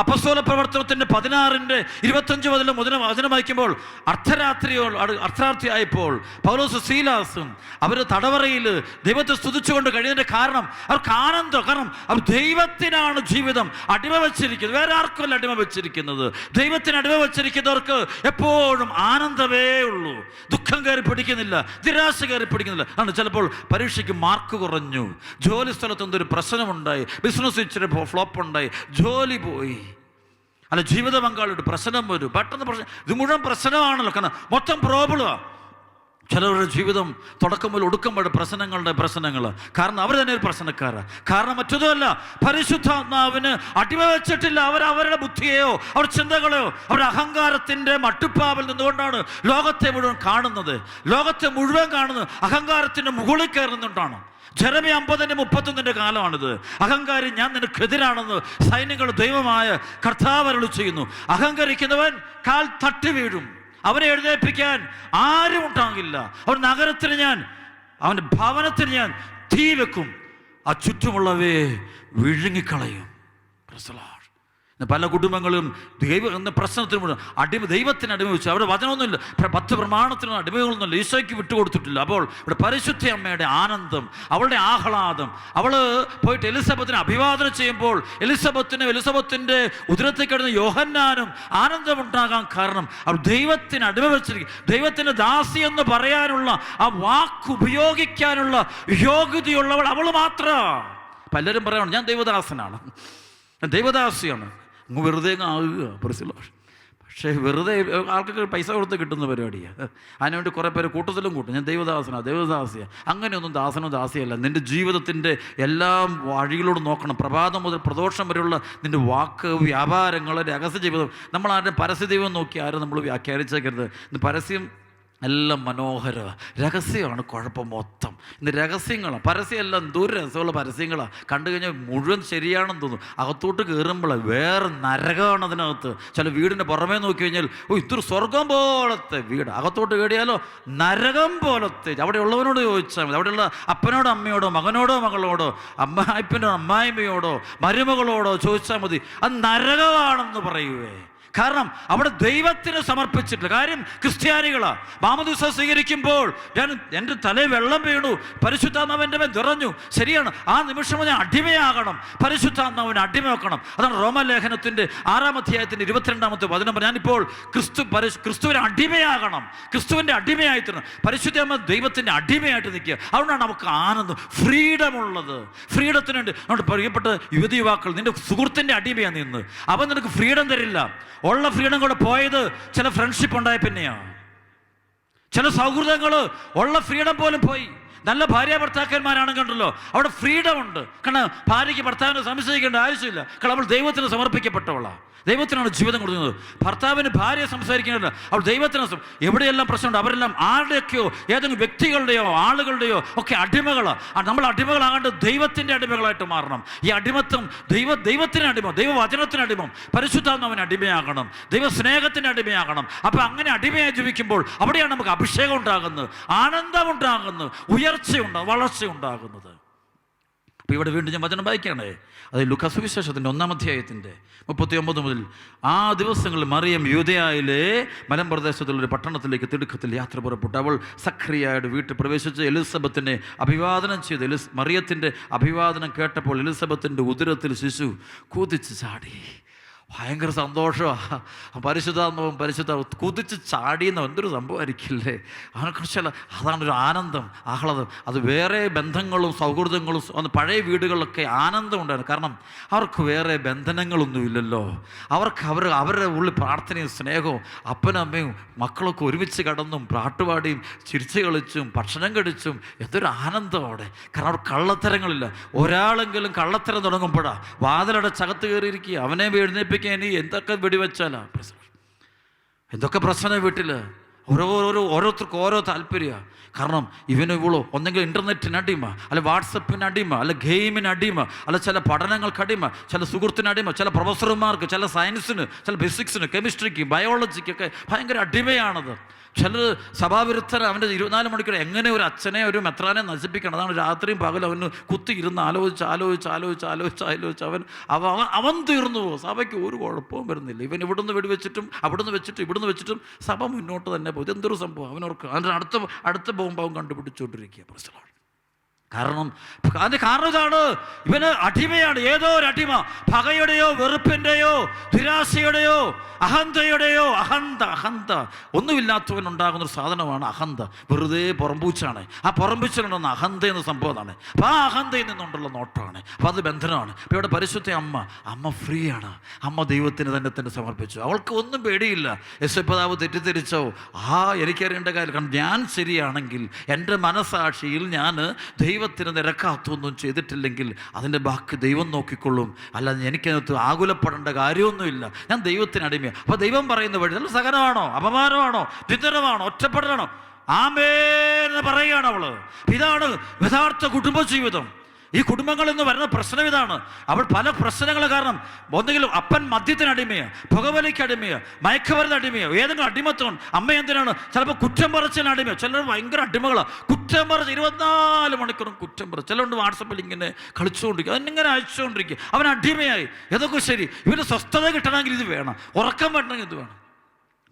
അപ്പസ്തോല പ്രവർത്തനത്തിൻ്റെ 16:25 മുതൽ വചനം വായിക്കുമ്പോൾ അർദ്ധരാത്രിയായപ്പോൾ പൗലോസ് സീലാസും അവർ തടവറയിൽ ദൈവത്തെ സ്തുതിച്ചുകൊണ്ട് കഴിയുന്നതിൻ്റെ കാരണം അവർക്ക് ആനന്ദം. കാരണം അവർ ദൈവത്തിനാണ് ജീവിതം അടിമ വെച്ചിരിക്കുന്നത്, വേറെ ആർക്കുമല്ല അടിമ വെച്ചിരിക്കുന്നത്. ദൈവത്തിന് അടിമ വെച്ചിരിക്കുന്നവർക്ക് എപ്പോഴും ആനന്ദമേ ഉള്ളൂ. ദുഃഖം കയറി പിടിക്കുന്നില്ല, നിരാശ കയറി പിടിക്കുന്നില്ല. ആണ് ചിലപ്പോൾ പരീക്ഷയ്ക്ക് മാർക്ക് കുറഞ്ഞു, ജോലി സ്ഥലത്ത് എന്തൊരു പ്രശ്നമുണ്ടായി, ബിസിനസ് ഇച്ചിരി ഫ്ലോപ്പ് ഉണ്ടായി, ജോലി പോയി, അല്ല ജീവിത പങ്കാളിയുടെ പ്രശ്നം വരും, പെട്ടെന്ന് പ്രശ്നം. ഇത് മുഴുവൻ പ്രശ്നമാണല്ലോ, കാരണം മൊത്തം പ്രോബ്ലമാണ്. ചിലവരുടെ ജീവിതം തുടക്കം മുതൽ ഒടുക്കം വരെ പ്രശ്നങ്ങൾ. കാരണം അവർ തന്നെ ഒരു പ്രശ്നക്കാരാണ്. കാരണം മറ്റൊന്നുമല്ല, പരിശുദ്ധാത്മാവിന് അടിമ വെച്ചിട്ടില്ല. അവരുടെ ബുദ്ധിയെയോ അവരുടെ ചിന്തകളെയോ അവരുടെ അഹങ്കാരത്തിൻ്റെ മട്ടുപ്പാവിൽ നിന്നുകൊണ്ടാണ് ലോകത്തെ മുഴുവൻ കാണുന്നത്. അഹങ്കാരത്തിൻ്റെ മുകളിൽ കയറുന്നുകൊണ്ടാണ്. ജെറമ്യ 50:31 കാലമാണിത്. അഹങ്കാരി, ഞാൻ നിനക്കെതിരാണെന്ന് സൈന്യങ്ങളുടെ ദൈവമായ കർത്താവ് അരുളി ചെയ്യുന്നു. അഹങ്കരിക്കുന്നവൻ കാൽ തട്ടി വീഴും, അവനെ എഴുന്നേൽപ്പിക്കാൻ ആരും ഉണ്ടാകില്ല. അവൻ നഗരത്തിന് അവൻ്റെ ഭവനത്തിന് ഞാൻ തീ വെക്കും, ആ ചുറ്റുമുള്ളവയെ വിഴുങ്ങിക്കളയും. പല കുടുംബങ്ങളും എന്ന പ്രശ്നത്തിന് ദൈവത്തിന് അടിമ വെച്ചു. അവിടെ വചനമൊന്നുമില്ല, 10 പ്രമാണത്തിനും അടിമകളൊന്നുമില്ല, ഈശോയ്ക്ക് വിട്ടുകൊടുത്തിട്ടില്ല. അപ്പോൾ ഇവിടെ പരിശുദ്ധ അമ്മയുടെ ആനന്ദം, അവളുടെ ആഹ്ലാദം. അവൾ പോയിട്ട് എലിസബത്തിനെ അഭിവാദനം ചെയ്യുമ്പോൾ എലിസബത്തിൻ്റെ ഉദരത്തിൽ കിടന്ന യോഹന്നാനും ആനന്ദമുണ്ടാകാൻ കാരണം അവൾ ദൈവത്തിന് അടിമ വെച്ചിരിക്കും. ദൈവത്തിൻ്റെ ദാസി എന്ന് പറയാനുള്ള ആ വാക്ക് ഉപയോഗിക്കാനുള്ള യോഗ്യതയുള്ളവൾ അവൾ മാത്രമാണ്. പലരും പറയണം ഞാൻ ദൈവദാസനാണ്, ദൈവദാസിയാണ്, വെറുതെ ആകുക. പക്ഷേ വെറുതെ ആൾക്കൊക്കെ പൈസ കൊടുത്ത് കിട്ടുന്ന പരിപാടിയാണ്. അതിനുവേണ്ടി കുറേ പേര് കൂട്ടത്തിലും കൂട്ടും, ഞാൻ ദൈവദാസിയാണ്. അങ്ങനെയൊന്നും ദാസനോ ദാസിയല്ല. നിൻ്റെ ജീവിതത്തിൻ്റെ എല്ലാ വഴികളോടും നോക്കണം. പ്രഭാതം മുതൽ പ്രദോഷം വരെയുള്ള നിൻ്റെ വാക്ക്, വ്യാപാരങ്ങൾ, രഹസ്യ ജീവിതം. നമ്മൾ ആരുടെ പരസ്യ ദൈവം നോക്കി ആരും നമ്മൾ വ്യാഖ്യാനിച്ചേക്കരുത്. ഇന്ന് പരസ്യം എല്ലാം മനോഹരമാണ്, രഹസ്യമാണ് കുഴപ്പം മൊത്തം. ഇന്ന് രഹസ്യങ്ങളാണ്, പരസ്യമെല്ലാം എന്തോരം രസമുള്ള പരസ്യങ്ങളാണ്. കണ്ടു കഴിഞ്ഞാൽ മുഴുവൻ ശരിയാണെന്ന് തോന്നും. അകത്തോട്ട് കയറുമ്പോഴാണ് വേറെ നരകമാണ് അതിനകത്ത്. ചില വീടിൻ്റെ പുറമേ നോക്കി കഴിഞ്ഞാൽ ഇതൊരു സ്വർഗം പോലത്തെ വീട്, അകത്തോട്ട് കയറിയാലോ നരകം പോലത്തെ. അവിടെ ഉള്ളവനോട് ചോദിച്ചാൽ മതി, അവിടെയുള്ള അപ്പനോടോ അമ്മയോടോ മകനോടോ മകളോടോ അമ്മായിപ്പനോ അമ്മായിമ്മയോടോ മരുമകളോടോ ചോദിച്ചാൽ മതി, അത് നരകമാണെന്ന് പറയുവേ. കാരണം അവിടെ ദൈവത്തിന് സമർപ്പിച്ചിട്ടില്ല. കാര്യം ക്രിസ്ത്യാനികളാ. മാമോദീസ സ്വീകരിക്കുമ്പോൾ എൻ്റെ തലയിൽ വെള്ളം വീണു, പരിശുദ്ധാത്മാവിൻ്റെ മേൽ നിറഞ്ഞു. ശരിയാണ്, ആ നിമിഷം ഞാൻ അടിമയാകണം, പരിശുദ്ധാത്മാവിനെ അടിമയാക്കണം. അതാണ് റോമലേഖനത്തിൻ്റെ 6-ാം അധ്യായത്തിൻ്റെ 22-ാമത്തെ വചനം. ഞാനിപ്പോൾ ക്രിസ്തുവിന് അടിമയാകണം, ക്രിസ്തുവിൻ്റെ അടിമയായി തീരണം. പരിശുദ്ധാത്മാവ് ദൈവത്തിൻ്റെ അടിമയായിട്ട് നിൽക്കുക. അതുകൊണ്ടാണ് നമുക്ക് ആനന്ദം, ഫ്രീഡമുള്ളത്. ഫ്രീഡത്തിന് വേണ്ടി നമ്മുടെ പ്രിയപ്പെട്ട യുവതി യുവാക്കൾ, നിൻ്റെ സുഹൃത്തിൻ്റെ അടിമയാണ് നിന്ന്, അവൻ നിനക്ക് ഫ്രീഡം തരില്ല. ഉള്ള ഫ്രീഡം കൂടെ പോയത് ചില ഫ്രണ്ട്ഷിപ്പ് ഉണ്ടായ പിന്നെയാണ്. ചില സൗഹൃദങ്ങൾ ഉള്ള ഫ്രീഡം പോലും പോയി. നല്ല ഭാര്യ ഭർത്താക്കന്മാരാണ് കണ്ടല്ലോ, അവിടെ ഫ്രീഡം ഉണ്ട്. കാരണം ഭാര്യയ്ക്ക് ഭർത്താവിനെ സംശയിക്കേണ്ട ആവശ്യമില്ല. കാരണം അവൾ ദൈവത്തിന് സമർപ്പിക്കപ്പെട്ടവളാണ്. ദൈവത്തിനാണ് ജീവിതം കൊടുക്കുന്നത്. ഭർത്താവിന് ഭാര്യ സംസാരിക്കുന്നില്ല, അവൾ ദൈവത്തിന്. എവിടെയെല്ലാം പ്രശ്നമുണ്ട് അവരെല്ലാം ആരുടെയൊക്കെയോ ഏതെങ്കിലും വ്യക്തികളുടെയോ ആളുകളുടെയോ ഒക്കെ അടിമകളാണ്. നമ്മൾ അടിമകളാകാണ്ട് ദൈവത്തിൻ്റെ അടിമകളായിട്ട് മാറണം. ഈ അടിമത്വം ദൈവത്തിന് അടിമം, ദൈവവചനത്തിന് അടിമം, പരിശുദ്ധാത്മാവിന് അടിമയാകണം, ദൈവസ്നേഹത്തിന് അടിമയാകണം. അപ്പം അങ്ങനെ അടിമയായി ജീവിക്കുമ്പോൾ അവിടെയാണ് നമുക്ക് അഭിഷേകം ഉണ്ടാകുന്നത്, ആനന്ദം ഉണ്ടാകുന്നത്, വളർച്ച ഉണ്ടാകുന്നത്. അപ്പോൾ ഇവിടെ വീണ്ടും ഞാൻ വചനം വായിക്കുകയാണ്. അത് ലൂക്കാ സുവിശേഷത്തിൻ്റെ 1-ാം അധ്യായത്തിൻ്റെ 39 മുതൽ. ആ ദിവസങ്ങളിൽ മറിയം യൂദയായിലെ മലമ്പ്രദേശത്തുള്ളൊരു പട്ടണത്തിലേക്ക് തിടുക്കത്തിൽ യാത്ര പുറപ്പെട്ടു. അവൾ സഖറിയായുടെ വീട്ടിൽ പ്രവേശിച്ച് എലിസബത്തിനെ അഭിവാദനം ചെയ്തു. മറിയത്തിൻ്റെ അഭിവാദനം കേട്ടപ്പോൾ എലിസബത്തിൻ്റെ ഉദരത്തിൽ ശിശു കുതിച്ച് ചാടി. ഭയങ്കര സന്തോഷമാണ്. പരിശുദ്ധാത്മാവും കുതിച്ച് ചാടിയെന്ന് എന്തൊരു സംഭവമായിരിക്കില്ലേ. അതിനെക്കുറിച്ചല്ല, അതാണൊരു ആനന്ദം, ആഹ്ലാദം. അത് വേറെ ബന്ധങ്ങളും സൗഹൃദങ്ങളും അന്ന് പഴയ വീടുകളിലൊക്കെ ആനന്ദം ഉണ്ടായിരുന്നു. കാരണം അവർക്ക് വേറെ ബന്ധനങ്ങളൊന്നുമില്ലല്ലോ. അവരുടെ ഉള്ളിൽ പ്രാർത്ഥനയും സ്നേഹവും അപ്പനും അമ്മയും മക്കളൊക്കെ ഒരുമിച്ച് കടന്നും പാട്ടുപാടിയും ചിരിച്ചു കളിച്ചും ഭക്ഷണം കഴിച്ചും എന്തൊരു ആനന്ദം അവിടെ. കാരണം അവർ കള്ളത്തരങ്ങളില്ല. ഒരാളെങ്കിലും കള്ളത്തരം തുടങ്ങുമ്പോഴാണ് വാതിലടച്ചകത്ത് കയറിയിരിക്കുക, അവനെ എഴുന്നേൽപ്പിക്കുക. ഇനി എന്തൊക്കെ വെടിവെച്ചാലാ എന്തൊക്കെ പ്രശ്നം വീട്ടിൽ. ഓരോരുത്തർക്കും ഓരോ താല്പര്യമാണ്. കാരണം ഇവളോ ഒന്നെങ്കിൽ ഇൻ്റർനെറ്റിന് അടിമ, അല്ല വാട്സപ്പിന് അടിമ, അല്ല ഗെയിമിന് അടിമ, അല്ല ചില പഠനങ്ങൾക്ക് അടിമ, ചില സുഹൃത്തിന് അടിമ, ചില പ്രൊഫസർമാർക്ക്, ചില സയൻസിന്, ചില ഫിസിക്സിന്, കെമിസ്ട്രിക്ക്, ബയോളജിക്കൊക്കെ ഭയങ്കര അടിമയാണത്. ചിലർ സഭാവിരുദ്ധർ. അവൻ്റെ 24 മണിക്കൂർ എങ്ങനെ ഒരു അച്ഛനെ ഒരു മെത്രാനെ നശിപ്പിക്കണം. അതാണ് രാത്രിയും പകലും അവന് കുത്തിയിരുന്ന് ആലോചിച്ച് അവൻ തീർന്നു പോകും. സഭയ്ക്ക് ഒരു കുഴപ്പവും വരുന്നില്ല. ഇവൻ ഇവിടുന്ന് വെടിവെച്ചിട്ടും അവിടുന്ന് വെച്ചിട്ടും സഭ മുന്നോട്ട് തന്നെ പോകും. ഇതെന്തൊരു സംഭവം. അവനോർക്ക് അതിൻ്റെ അടുത്ത ബോംബ് അവൻ കണ്ടുപിടിച്ചുകൊണ്ടിരിക്കുക. പ്രശ്നമാണ്. അതിൻ്റെ കാരണം ഇതാണ്, ഇവന് അടിമയാണ്. ഏതോ ഒരു അടിമ, പകയുടെയോ വെറുപ്പിൻ്റെയോ ദുരാശയുടെയോ അഹന്തയുടെയോ. അഹന്ത ഒന്നുമില്ലാത്തവനുണ്ടാകുന്നൊരു സാധനമാണ് അഹന്ത. വെറുതെ പുറമ്പൂച്ചാണ്. ആ പുറമ്പൂച്ചിലുണ്ടെന്ന അഹന്ത എന്ന സംഭവമാണ്. അപ്പം ആ അഹന്തയിൽ നിന്നുണ്ടുള്ള നോട്ടമാണ്. അപ്പം അത് ബന്ധനമാണ്. ഇപ്പം ഇവിടെ പരിശുദ്ധ അമ്മ ഫ്രീ ആണ്. അമ്മ ദൈവത്തിന് തന്നെ സമർപ്പിച്ചു. അവൾക്ക് ഒന്നും പേടിയില്ല. യേശുപിതാവ് തെറ്റിദ്ധരിച്ചോ എനിക്കറിയേണ്ട കാര്യം. കാരണം ഞാൻ ശരിയാണെങ്കിൽ എൻ്റെ മനസാക്ഷിയിൽ ഞാൻ ദൈവത്തിന് നിരക്കാത്തൊന്നും ചെയ്തിട്ടില്ലെങ്കിൽ അതിൻ്റെ ബാക്കി ദൈവം നോക്കിക്കൊള്ളും. അല്ലാതെ എനിക്കതിനകത്ത് ആകുലപ്പെടേണ്ട കാര്യമൊന്നുമില്ല. ഞാൻ ദൈവത്തിന് അടിമയാണ്. അപ്പോൾ ദൈവം പറയുന്ന വഴി നല്ല സഹനമാണോ, അപമാനമാണോ, നിന്ദനമാണോ, ഒറ്റപ്പെടലാണോ, ആമേന്ന് പറയുകയാണ് അവള്. ഇതാണ് യഥാർത്ഥ കുടുംബജീവിതം. ഈ കുടുംബങ്ങളിൽ നിന്ന് വരുന്ന പ്രശ്നം ഇതാണ്. അവൾ പല പ്രശ്നങ്ങൾ കാരണം ഒന്നെങ്കിലും അപ്പൻ മദ്യത്തിന് അടിമയാണ്, പുകവലിക്ക് അടിമയാണ്, മയക്കുമരുന്ന് അടിമയാണ്, ഏതെങ്കിലും അടിമത്വം. അമ്മ എന്തിനാണ് ചിലപ്പോൾ കുറ്റം പറച്ചിന് അടിമയാണ്. ചിലർ ഭയങ്കര അടിമകളാണ്. കുറ്റം പറച്ച് 24 മണിക്കൂറും കുറ്റം പറച്ച്. ചിലരുണ്ട് വാട്സപ്പിൽ ഇങ്ങനെ കളിച്ചുകൊണ്ടിരിക്കുക, അതിനിങ്ങനെ അയച്ചുകൊണ്ടിരിക്കുക. അവൻ അടിമയായി. ഇതൊക്കെ ശരി. ഇവന് സ്വസ്ഥത കിട്ടണമെങ്കിൽ ഇത് വേണം, ഉറക്കം പറ്റണമെങ്കിൽ ഇത് വേണം.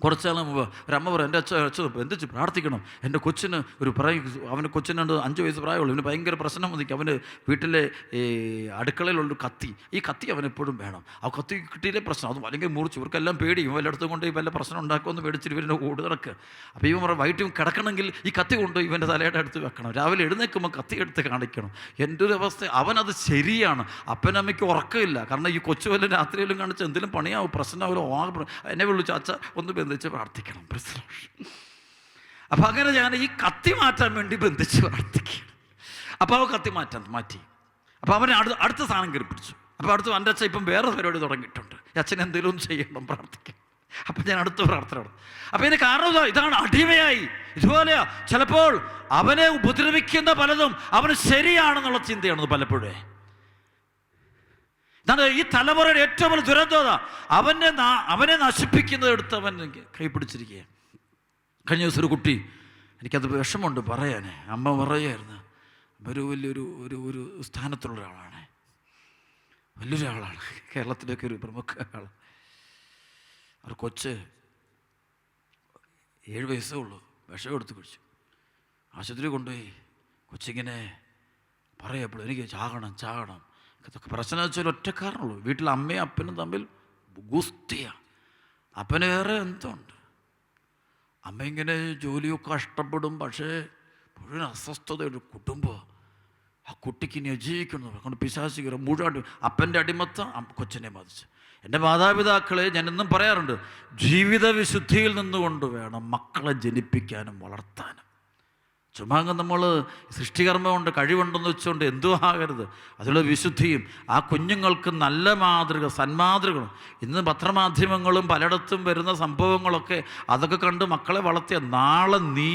കുറച്ചാൾ മുമ്പ് ഒരമ്മ പറയും, എൻ്റെ അച്ഛൻ എന്തിച്ച് പ്രാർത്ഥിക്കണം, എൻ്റെ കൊച്ചിന് അവന് കൊച്ചിനുണ്ട് 5 വയസ്സ് പ്രായമുള്ളൂ. ഇവന് ഭയങ്കര പ്രശ്നം മതിക്കും. അവന് വീട്ടിലെ ഈ അടുക്കളയിലുള്ളൊരു കത്തി, ഈ കത്തി അവനെപ്പോഴും വേണം. ആ കത്തി കിട്ടിയില്ലേ പ്രശ്നം. അത് അല്ലെങ്കിൽ മുറിച്ച് ഇവർക്കെല്ലാം പേടി. എല്ലായിടത്തും കൊണ്ട് വല്ല പ്രശ്നം ഉണ്ടാക്കുമെന്ന് പേടിച്ചിട്ട് ഇവരുടെ ഓട് നടക്കുക. അപ്പോൾ ഇവൻ പറയും വൈകിട്ടും കിടക്കണമെങ്കിൽ ഈ കത്തി കൊണ്ട് ഇവൻ്റെ തലയുടെ അടുത്ത് വെക്കണം, രാവിലെ എഴുന്നേൽക്കുമ്പോൾ കത്തി എടുത്ത് കാണിക്കണം. എൻ്റെ ഒരു അവസ്ഥ. അവനത് ശരിയാണ്. അപ്പനമ്മയ്ക്ക് ഉറക്കമില്ല. കാരണം ഈ കൊച്ചു വല്ല രാത്രിയിലും കാണിച്ച് എന്തെങ്കിലും പണിയാവും, പ്രശ്നമാവും. എന്നെ വിളിച്ചു, അച്ഛ ഒന്ന് ബന്ധിച്ച് പ്രാർത്ഥിക്കണം. അപ്പം അങ്ങനെ ഞാൻ ഈ കത്തി മാറ്റാൻ വേണ്ടി ബന്ധിച്ച് പ്രാർത്ഥിക്കണം. അപ്പോൾ അവ കത്തി മാറ്റി. അപ്പോൾ അവനെ അടുത്ത സാധനം കയറി പിടിച്ചു. അപ്പോൾ എൻ്റെ അച്ഛൻ ഇപ്പം വേറെ പരിപാടി തുടങ്ങിയിട്ടുണ്ട്. അച്ഛൻ എന്തെങ്കിലും ഒന്ന് ചെയ്യണം, പ്രാർത്ഥിക്കണം. അപ്പം ഞാൻ അടുത്ത പ്രാർത്ഥന. അപ്പം ഇതിന് കാരണം ഇതാണ്, അടിമയായി. ഇതുപോലെയാ ചിലപ്പോൾ അവനെ ഉപദ്രവിക്കുന്ന പലതും അവന് ശരിയാണെന്നുള്ള ചിന്തയാണത് പലപ്പോഴേ. ഇതാണ് ഈ തലമുറയുടെ ഏറ്റവും വലിയ ദുരന്തത. അവനെ നശിപ്പിക്കുന്നതെടുത്ത് അവൻ കൈപിടിച്ചിരിക്കുക. കഴിഞ്ഞ ദിവസം ഒരു കുട്ടി, എനിക്കത് വിഷമമുണ്ട് പറയാൻ. അമ്മ പറയുമായിരുന്നു, ഒരു വലിയൊരു സ്ഥാനത്തുള്ള ഒരാളാണ്, വലിയൊരാളാണ്, കേരളത്തിലേക്ക് ഒരു പ്രമുഖ ആൾ. അവർ കൊച്ച് 7 വയസ്സേ ഉള്ളൂ, വിഷം എടുത്ത് കുടിച്ചു. ആശുപത്രി കൊണ്ടുപോയി. കൊച്ചിങ്ങനെ പറയപ്പോൾ എനിക്ക് ചാകണം. ഇതൊക്കെ പ്രശ്നം വെച്ചാൽ ഒറ്റക്കാരനുള്ളൂ. വീട്ടിൽ അമ്മയും അപ്പനും തമ്മിൽ ഗുസ്തിയാണ്. അപ്പന് വേറെ എന്തുണ്ട്. അമ്മ ഇങ്ങനെ ജോലിയൊക്കെ കഷ്ടപ്പെടും, പക്ഷേ മുഴുവൻ അസ്വസ്ഥതയുടെ കുടുംബം. ആ കുട്ടിക്ക് ഇനി ജീവിക്കണം. അതുകൊണ്ട് പിശാചികര മുഴുവൻ അപ്പൻ്റെ അടിമത്തം കൊച്ചിനെ ബാധിച്ചു. എൻ്റെ മാതാപിതാക്കളെ ഞാൻ എന്നും പറയാറുണ്ട്, ജീവിത വിശുദ്ധിയിൽ നിന്നുകൊണ്ട് വേണം മക്കളെ ജനിപ്പിക്കാനും വളർത്താനും. ചുമ്മാ അങ്ങ് നമ്മൾ സൃഷ്ടികർമ്മമുണ്ട് കഴിവുണ്ടെന്ന് വെച്ചുകൊണ്ട് എന്തും ആകരുത്. അതിലുള്ള വിശുദ്ധിയും ആ കുഞ്ഞുങ്ങൾക്ക് നല്ല മാതൃക, സന്മാതൃകളും. ഇന്ന് പത്രമാധ്യമങ്ങളും പലയിടത്തും വരുന്ന സംഭവങ്ങളൊക്കെ അതൊക്കെ കണ്ട് മക്കളെ വളർത്തിയ നാളെ നീ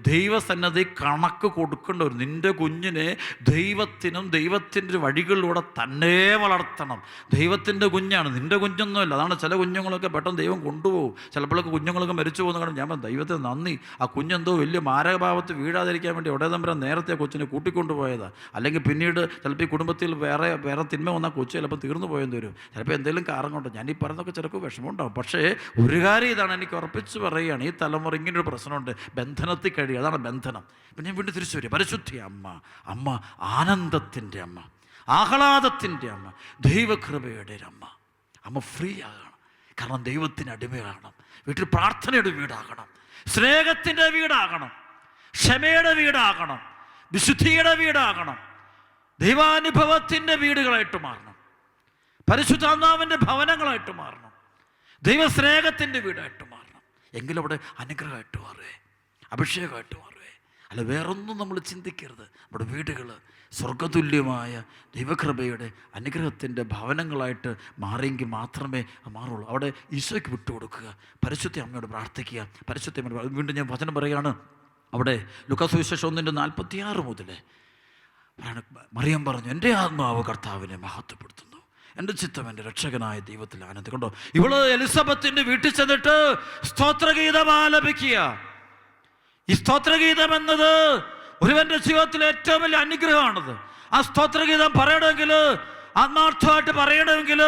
ദൈവസന്നദ്ധി കണക്ക് കൊടുക്കേണ്ട വരും. നിൻ്റെ കുഞ്ഞിനെ ദൈവത്തിനും ദൈവത്തിൻ്റെ വഴികളിലൂടെ തന്നെ വളർത്തണം. ദൈവത്തിൻ്റെ കുഞ്ഞാണ്, നിൻ്റെ കുഞ്ഞൊന്നുമല്ല. അതാണ് ചില കുഞ്ഞുങ്ങളൊക്കെ പെട്ടെന്ന് ദൈവം കൊണ്ടുപോകും. ചിലപ്പോഴൊക്കെ കുഞ്ഞുങ്ങളൊക്കെ മരിച്ചു പോകുന്ന കാരണം ഞാൻ ദൈവത്തിന് നന്ദി, ആ കുഞ്ഞെന്തോ വലിയ മാരകഭാവത്ത് വീഴാതിരിക്കാൻ വേണ്ടി ഉടനെ തമ്പുരാൻ നേരത്തെ കൊച്ചിനെ കൂട്ടിക്കൊണ്ടുപോയതാണ്. അല്ലെങ്കിൽ പിന്നീട് ചിലപ്പോൾ ഈ കുടുംബത്തിൽ വേറെ തിന്മ വന്നാൽ കൊച്ചു ചിലപ്പോൾ തീർന്നു പോയെന്ന് വരും. ചിലപ്പോൾ എന്തെങ്കിലും കാരണം കൊണ്ട് ഞാൻ ഈ പറയുന്നതൊക്കെ ചിലപ്പോൾ വിഷമമുണ്ടാകും. പക്ഷേ ഒരു കാര്യം ഇതാണ്, എനിക്ക് ഉറപ്പിച്ച് പറയുകയാണ്, ഈ തലമുറ ഇങ്ങനൊരു പ്രശ്നമുണ്ട്, ബന്ധനത്തിൽ കഴിയുക. അതാണ് ബന്ധനം. ഇപ്പം ഞാൻ വീണ്ടും തിരിച്ചു വരും. പരിശുദ്ധി അമ്മ ആനന്ദത്തിൻ്റെ അമ്മ, ആഹ്ലാദത്തിൻ്റെ അമ്മ, ദൈവകൃപയുടെ അമ്മ ഫ്രീ ആകണം. കാരണം ദൈവത്തിന് അടിമയാകണം. വീട്ടിൽ പ്രാർത്ഥനയുടെ വീടാകണം, സ്നേഹത്തിൻ്റെ വീടാകണം, ക്ഷമയുടെ വീടാകണം, വിശുദ്ധിയുടെ വീടാകണം, ദൈവാനുഭവത്തിൻ്റെ വീടുകളായിട്ട് മാറണം, പരിശുദ്ധാത്മാവിൻ്റെ ഭവനങ്ങളായിട്ട് മാറണം, ദൈവസ്നേഹത്തിൻ്റെ വീടായിട്ട് മാറണം. എങ്കിലും അവിടെ അനുഗ്രഹമായിട്ട് മാറുവേ, അഭിഷേകമായിട്ട് മാറുവേ. അല്ല വേറൊന്നും നമ്മൾ ചിന്തിക്കരുത്. നമ്മുടെ വീടുകൾ സ്വർഗതുല്യമായ ദൈവകൃപയുടെ അനുഗ്രഹത്തിൻ്റെ ഭവനങ്ങളായിട്ട് മാറിയെങ്കിൽ മാത്രമേ മാറുള്ളൂ. അവിടെ ഈശോയ്ക്ക് വിട്ടുകൊടുക്കുക, പരിശുദ്ധ അമ്മയോട് പ്രാർത്ഥിക്കുക. പരിശുദ്ധ അമ്മയോട് വീണ്ടും ഞാൻ വചനം പറയുകയാണ്. അവിടെ ലൂക്കാ സുവിശേഷം 1:46 മുതൽ മറിയം പറഞ്ഞു, എൻ്റെ ആത്മാവ് കർത്താവിനെ മഹത്വപ്പെടുത്തുന്നു, എൻ്റെ ചിത്തം എൻ്റെ രക്ഷകനായ ദൈവത്തിൽ ആനന്ദം. കണ്ടോ, ഇവള് എലിസബത്തിൻ്റെ വീട്ടിൽ ചെന്നിട്ട് സ്തോത്രഗീതം ആലപിക്കുക. ഈ സ്തോത്രഗീതം എന്നത് ഒരുവൻ്റെ ജീവിതത്തിലെ ഏറ്റവും വലിയ അനുഗ്രഹമാണത്. ആ സ്തോത്രഗീതം പറയണമെങ്കിൽ, ആത്മാർത്ഥമായിട്ട് പറയണമെങ്കിൽ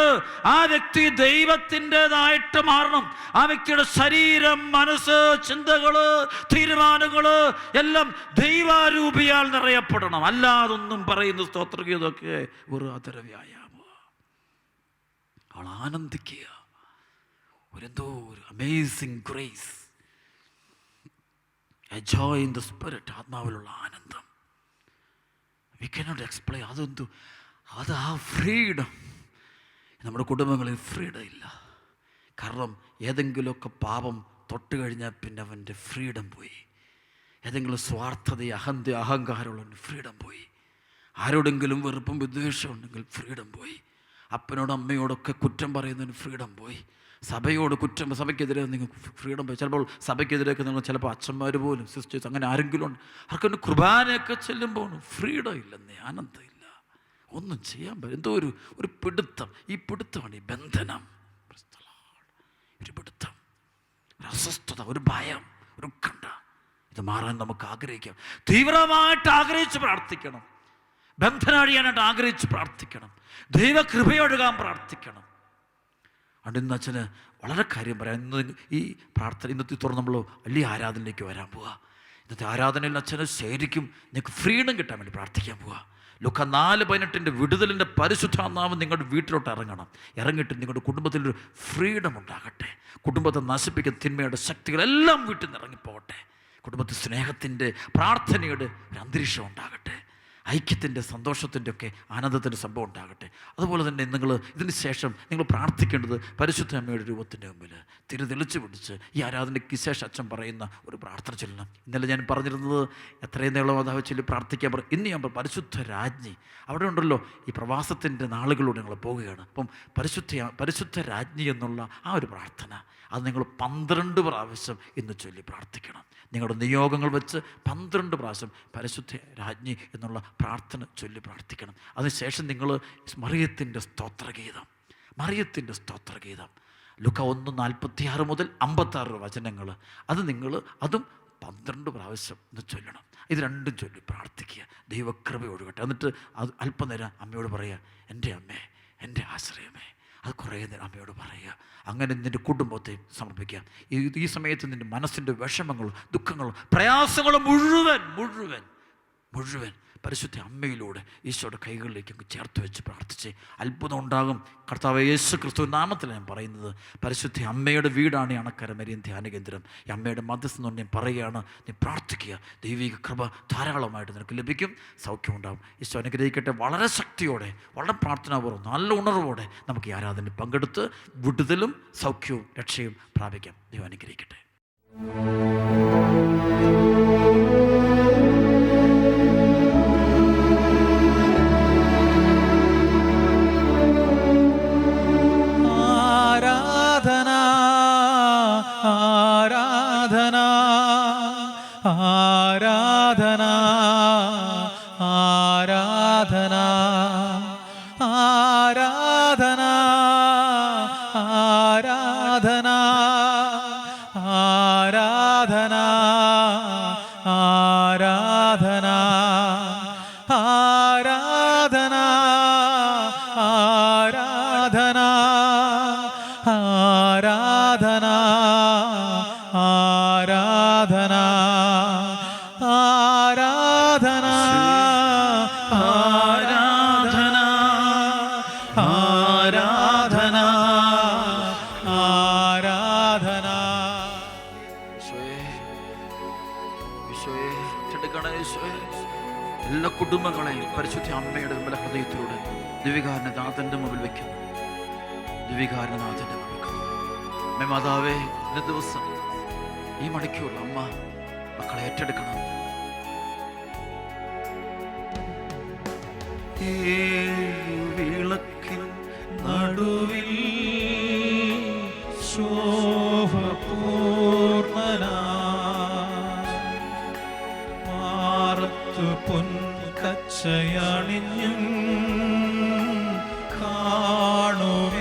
ആ വ്യക്തി ദൈവത്തിൻ്റെതായിട്ട് മാറണം. ആ വ്യക്തിയുടെ ശരീരം, മനസ്സ്, ചിന്തകള്, തീരുമാനങ്ങള് എല്ലാം ദൈവാരൂപിയാൽ നിറയപ്പെടണം. അല്ലാതൊന്നും പറയുന്ന സ്തോത്രഗീതമൊക്കെ ഒരു അതര വ്യായാമം. അവൾ ആനന്ദിക്കുക. എന്തോ ഒരു amazing grace, a joy in the spirit, ആത്മാവിലുള്ള ആനന്ദം. We cannot explain. അത് ആ ഫ്രീഡം. നമ്മുടെ കുടുംബങ്ങളിൽ ഫ്രീഡം ഇല്ല. കാരണം ഏതെങ്കിലുമൊക്കെ പാപം തൊട്ട് കഴിഞ്ഞാൽ പിന്നെ അവൻ്റെ ഫ്രീഡം പോയി. ഏതെങ്കിലും സ്വാർത്ഥത, അഹങ്കാരമുള്ളവൻ്റെ ഫ്രീഡം പോയി. ആരോടെങ്കിലും വെറുപ്പും വിദ്വേഷം ഉണ്ടെങ്കിൽ ഫ്രീഡം പോയി. അപ്പനോടും അമ്മയോടൊക്കെ കുറ്റം പറയുന്നതിന് ഫ്രീഡം പോയി. സഭയോട് കുറ്റം, സഭയ്ക്കെതിരെ നിങ്ങൾക്ക് ഫ്രീഡം പോയി. ചിലപ്പോൾ സഭയ്ക്കെതിരെയൊക്കെ നിങ്ങൾ ചിലപ്പോൾ അച്ഛന്മാർ പോലും സിസ്റ്റേഴ്സ് അങ്ങനെ ആരെങ്കിലും ഉണ്ട്, അവർക്കൊന്ന് കുർബാനയൊക്കെ ചെല്ലുമ്പോൾ ഫ്രീഡം ഇല്ലെന്നേ, ആനന്ദമില്ല, ഒന്നും ചെയ്യാൻ പറ്റും. എന്തോ ഒരു പിടുത്തം. ഈ പിടുത്തമാണ് ഈ ബന്ധനം. ഒരു പിടുത്തം, ഒരു അസ്വസ്ഥത, ഒരു ഭയം, ഒരു ഉത്കണ്ഠ. ഇത് മാറാൻ നമുക്ക് ആഗ്രഹിക്കാം. തീവ്രമായിട്ട് ആഗ്രഹിച്ച് പ്രാർത്ഥിക്കണം. ബന്ധനം അഴിയാനായിട്ട് ആഗ്രഹിച്ച് പ്രാർത്ഥിക്കണം. ദൈവകൃപയൊഴുകാൻ പ്രാർത്ഥിക്കണം. അതുകൊണ്ട് ഇന്ന് അച്ഛന് വളരെ കാര്യം പറയാം. ഇന്ന് ഈ പ്രാർത്ഥന ഇന്നത്തെ തുറന്ന് നമ്മൾ വലിയ ആരാധനയിലേക്ക് വരാൻ പോവുക. ഇന്നത്തെ ആരാധനയിൽ അച്ഛന് ശരിക്കും നിങ്ങൾക്ക് ഫ്രീഡം കിട്ടാൻ വേണ്ടി പ്രാർത്ഥിക്കാൻ പോവുക. ലൂക്കാ 4:18 വിടുതലിൻ്റെ പരിശുദ്ധാത്മാവ് നിങ്ങളുടെ വീട്ടിലോട്ട് ഇറങ്ങിയിട്ട് നിങ്ങളുടെ കുടുംബത്തിലൊരു ഫ്രീഡം ഉണ്ടാകട്ടെ. കുടുംബത്തെ നശിപ്പിക്കുന്ന തിന്മയുടെ ശക്തികളെല്ലാം വീട്ടിൽ നിന്ന് ഇറങ്ങിപ്പോകട്ടെ. കുടുംബത്തിൽ സ്നേഹത്തിൻ്റെ, പ്രാർത്ഥനയുടെ ഒരു അന്തരീക്ഷം ഉണ്ടാകട്ടെ. ഐക്യത്തിൻ്റെ, സന്തോഷത്തിൻ്റെ ഒക്കെ ആനന്ദത്തിൻ്റെ സംഭവം ഉണ്ടാകട്ടെ. അതുപോലെ തന്നെ നിങ്ങൾ ഇതിന് ശേഷം നിങ്ങൾ പ്രാർത്ഥിക്കേണ്ടത് പരിശുദ്ധ അമ്മയുടെ രൂപത്തിൻ്റെ മുമ്പിൽ തിരിതെളിച്ച് പിടിച്ച് ഈ ആരാധനയ്ക്ക് ശേഷം അച്ഛൻ പറയുന്ന ഒരു പ്രാർത്ഥന ചൊല്ലണം. ഇന്നലെ ഞാൻ പറഞ്ഞിരുന്നത് എത്രയും നീളം അതാവ് ചൊല്ലി പ്രാർത്ഥിക്കാൻ ഇന്ന് ഞാൻ പരിശുദ്ധ രാജ്ഞി അവിടെ ഉണ്ടല്ലോ. ഈ പ്രവാസത്തിൻ്റെ നാളുകളിലൂടെ നിങ്ങൾ പോവുകയാണ്. അപ്പം പരിശുദ്ധ രാജ്ഞി എന്നുള്ള ആ ഒരു പ്രാർത്ഥന അത് നിങ്ങൾ 12 പ്രാവശ്യം ഇന്ന് ചൊല്ലി പ്രാർത്ഥിക്കണം. നിങ്ങളുടെ നിയോഗങ്ങൾ വെച്ച് 12 പ്രാവശ്യം പരിശുദ്ധ രാജ്ഞി എന്നുള്ള പ്രാർത്ഥന ചൊല്ലി പ്രാർത്ഥിക്കണം. അതിനുശേഷം നിങ്ങൾ മറിയത്തിൻ്റെ സ്തോത്രഗീതം ലൂക്കാ 1:46 മുതൽ 56 വചനങ്ങൾ അതും 12 പ്രാവശ്യം ഇന്ന് ചൊല്ലണം. ഇത് രണ്ടും ചൊല്ലി പ്രാർത്ഥിക്കുക. ദൈവകൃപ ഒഴുകട്ടെ. എന്നിട്ട് അത് അല്പനേരം അമ്മയോട് പറയുക, എൻ്റെ അമ്മേ, എൻ്റെ ആശ്രയമേ. അത് കുറേ നേരം അമ്മയോട് പറയുക. അങ്ങനെ നിൻ്റെ കുടുംബത്തെ സമർപ്പിക്കുക. ഈ സമയത്ത് നിൻ്റെ മനസ്സിൻ്റെ വിഷമങ്ങളും ദുഃഖങ്ങളും പ്രയാസങ്ങളും മുഴുവൻ പരിശുദ്ധ അമ്മയിലൂടെ ഈശോയുടെ കൈകളിലേക്ക് ചേർത്ത് വെച്ച് പ്രാർത്ഥിച്ച് അത്ഭുതം ഉണ്ടാകും. കർത്താവ് യേശു ക്രിസ്തു നാമത്തിൽ ഞാൻ പറയുന്നത്, പരിശുദ്ധ അമ്മയുടെ വീടാണ് ഈ അണക്കര മരിയൻ ധ്യാന കേന്ദ്രം. ഈ അമ്മയുടെ മധ്യസ്ഥം ഞാൻ പറയുകയാണ്, നീ പ്രാർത്ഥിക്കുക. ദൈവിക കൃപ ധാരാളമായിട്ട് നിനക്ക് ലഭിക്കും, സൗഖ്യം ഉണ്ടാകും. ഈശോ അനുഗ്രഹിക്കട്ടെ. വളരെ ശക്തിയോടെ, വളരെ പ്രാർത്ഥനാപൂർവ്വം, നല്ല ഉണർവോടെ നമുക്ക് ഈ ആരാധനയിൽ പങ്കെടുത്ത് വിടുതലും സൗഖ്യവും രക്ഷയും പ്രാപിക്കാം. ദൈവം അനുഗ്രഹിക്കട്ടെ. ആരാധന ആരാധന ആരാധന ആരാധന ആരാധന ആരാധന ആരാധന ആരാധന ആരാധന ആരാധന ആരാധന ആരാധന ആരാധന. എല്ലാ കുടുംബങ്ങളെയും പരിശുദ്ധ അമ്മയുടെ നിർമ്മല ഹൃദയത്തിലൂടെ ദിവികാരനാഥന്റെ മുമ്പിൽ വെക്കുന്നു. ദിവികാരനാഥന്റെ മുമ്പിൽ വെക്കുന്നു. അമ്മേ മാതാവേ, ഇന്ന ദിവസം ഈ മണിക്കൂർ അമ്മ മക്കളെ ഏറ്റെടുക്കണം. വിളക്കിൻ നടുവിൽ ശോഭപൂർണനാ മാറത്തു പൊൻകച്ചയണിഞ്ഞും കാണുമേശുവേ.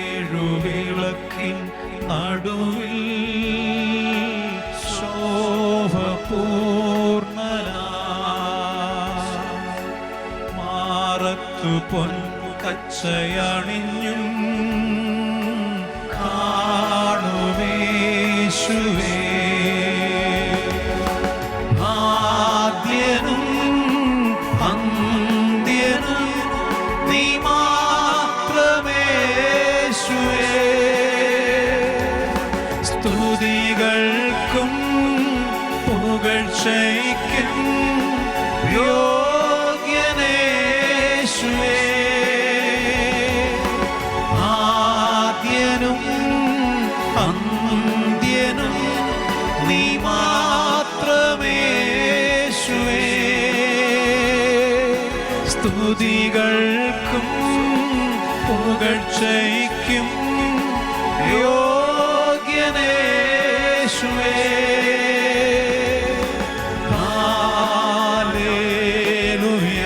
ഏഴുവിളക്കിൻ നടുവിൽ ശോഭപൂർണനാ മാറത്തു പൊൻകച്ചയണിഞ്ഞും കാണുമേശുവേ. ആദ്യനും അന്ത്യനും നീ മാത്രമേശുവേ. സ്തുതികൾക്കും പുകഴ്ചയ്ക്കും യോഗ്യനേശുവേ. ആദ്യനും അന്ത്യനും നീ മാത്രമേശുവേ. സ്തുതികൾക്കും പുകഴ്ചയ്ക്കും യോഗ്യനേശുവേ. ഹല്ലേലൂയ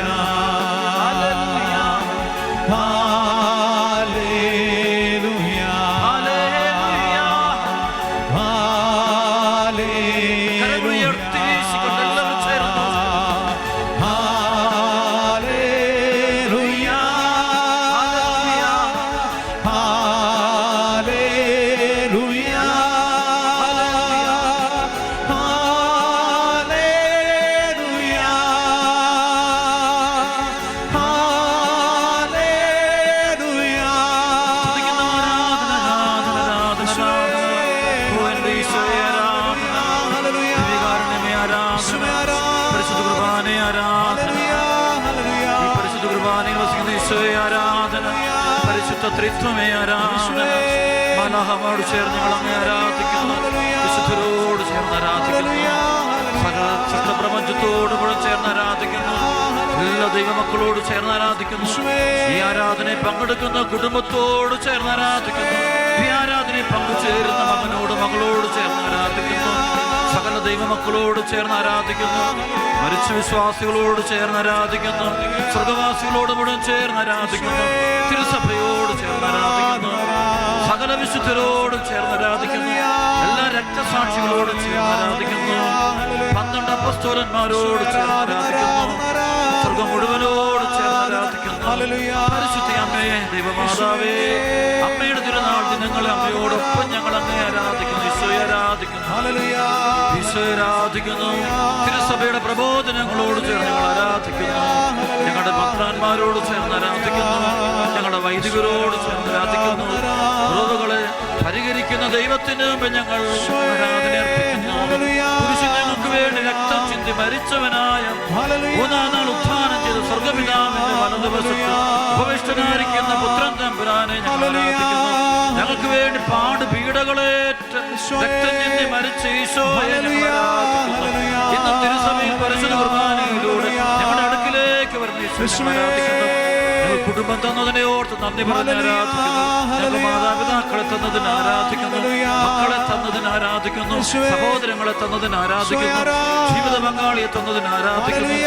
ഹല്ലേലൂയ പരിശുദ്ധ ത്രിത്വമേ ആരാധന. മാലാഖമാരോട് ചേർന്ന് ഞങ്ങൾ അങ്ങേ ആരാധിക്കുന്നു. വിശുദ്ധരോട് ചേർന്ന് ആരാധിക്കുന്നു. സകല സൃഷ്ടപ്രപഞ്ചത്തോട് കൂടെ ചേർന്ന് ആരാധിക്കുന്നു. എല്ലാ ദൈവമക്കളോട് ചേർന്ന് ആരാധിക്കുന്നു. ഈ ആരാധനയെ പങ്കെടുക്കുന്ന കുടുംബത്തോട് ചേർന്ന് ആരാധിക്കുന്നു. ഈ ആരാധനയെ പങ്കുചേരുന്ന മകനോട് മകളോട് ചേർന്ന് ആരാധിക്കുന്നു. സകല ദൈവമക്കളോട് ചേർന്ന് ആരാധിക്കുന്നു. മരിച്ച വിശ്വാസികളോട് ചേർന്ന് ആരാധിക്കുന്നു. സ്വർഗവാസികളോട് മുഴുവൻ ചേർന്ന് ആരാധിക്കുന്നു. തിരുസഭയോട് ചേർന്ന് ആരാധിക്കുന്നു. സകല വിശുദ്ധരോട് ചേർന്ന് ആരാധിക്കുന്നു. എല്ലാ രക്തസാക്ഷികളോട് ചേർന്ന് ആരാധിക്കുന്നു. 12 അപ്പസ്തോലന്മാരോട് ചേർന്ന് ആരാധിക്കുന്നു. സ്വർഗം മുഴുവനോട് ചേർന്ന് ആരാധിക്കുന്നു. പരിശുദ്ധ അമ്മയെ, ദൈവമാതാവേ, അമ്മയുടെ തിരുനാൾ ദിനങ്ങളെ അമ്മയോടൊപ്പം ഞങ്ങൾ അങ്ങേ ആരാധിക്കുന്നു. ഈശോയെ ആരാധിക്കുന്നു. ഈശോയെ ആരാധിക്കുന്നു. തിരുസഭയുടെ പ്രബോധനങ്ങളോട് ചേർന്ന് ഞങ്ങൾ ആരാധിക്കുന്നു. ഞങ്ങളുടെ ഭക്തന്മാരോട് ചേർന്ന് ആരാധിക്കുന്നു. ഞങ്ങളുടെ വൈദികരോട് ചേർന്ന് ആരാധിക്കുന്നു. കുറവുകളെ പരിഹരിക്കുന്ന ദൈവത്തിന് മുമ്പ് ഞങ്ങൾ ആരാധന അർപ്പിക്കുന്നു. പുരുഷൻ ഞങ്ങൾക്ക് വേണ്ടി രക്തം ചിന്തി മരിച്ചവനായ 3-ാം നാൾ ഉത്ഥാനം ചെയ്ത സ്വർഗപിതാവിന്റെ വലതുവശത്ത് ഉപവിഷ്ടനായിരിക്കുന്ന പുത്രൻ തമ്പുരാനെ ഞങ്ങൾ ആരാധിക്കുന്നു. ഞങ്ങൾക്ക് വേണ്ടി പാട് പീഡകളേറ്റ് രക്തം ചിന്തി മരിച്ച ഈശോയെ ഞങ്ങൾ ആരാധിക്കുന്നു. ഇന്ന് തിരുസഭയിൽ പരിശുദ്ധ കുർബാനയിലൂടെ ഞങ്ങളുടെ അടുക്കിലേക്ക് വരുന്ന ഈശോയെ ആരാധിക്കുന്നു. കുടുംബം തന്നതിനെ ഓർത്ത് നന്ദി പറഞ്ഞ് ആരാധിക്കുന്നു. ഞങ്ങൾ മാതാപിതാക്കളെ തന്നതിന് ആരാധിക്കുന്നു, മക്കളെ തന്നതിന് ആരാധിക്കുന്നു, സഹോദരങ്ങളെ തന്നതിന് ആരാധിക്കുന്നു, ജീവിത പങ്കാളിയെ തന്നതിന് ആരാധിക്കുന്നു.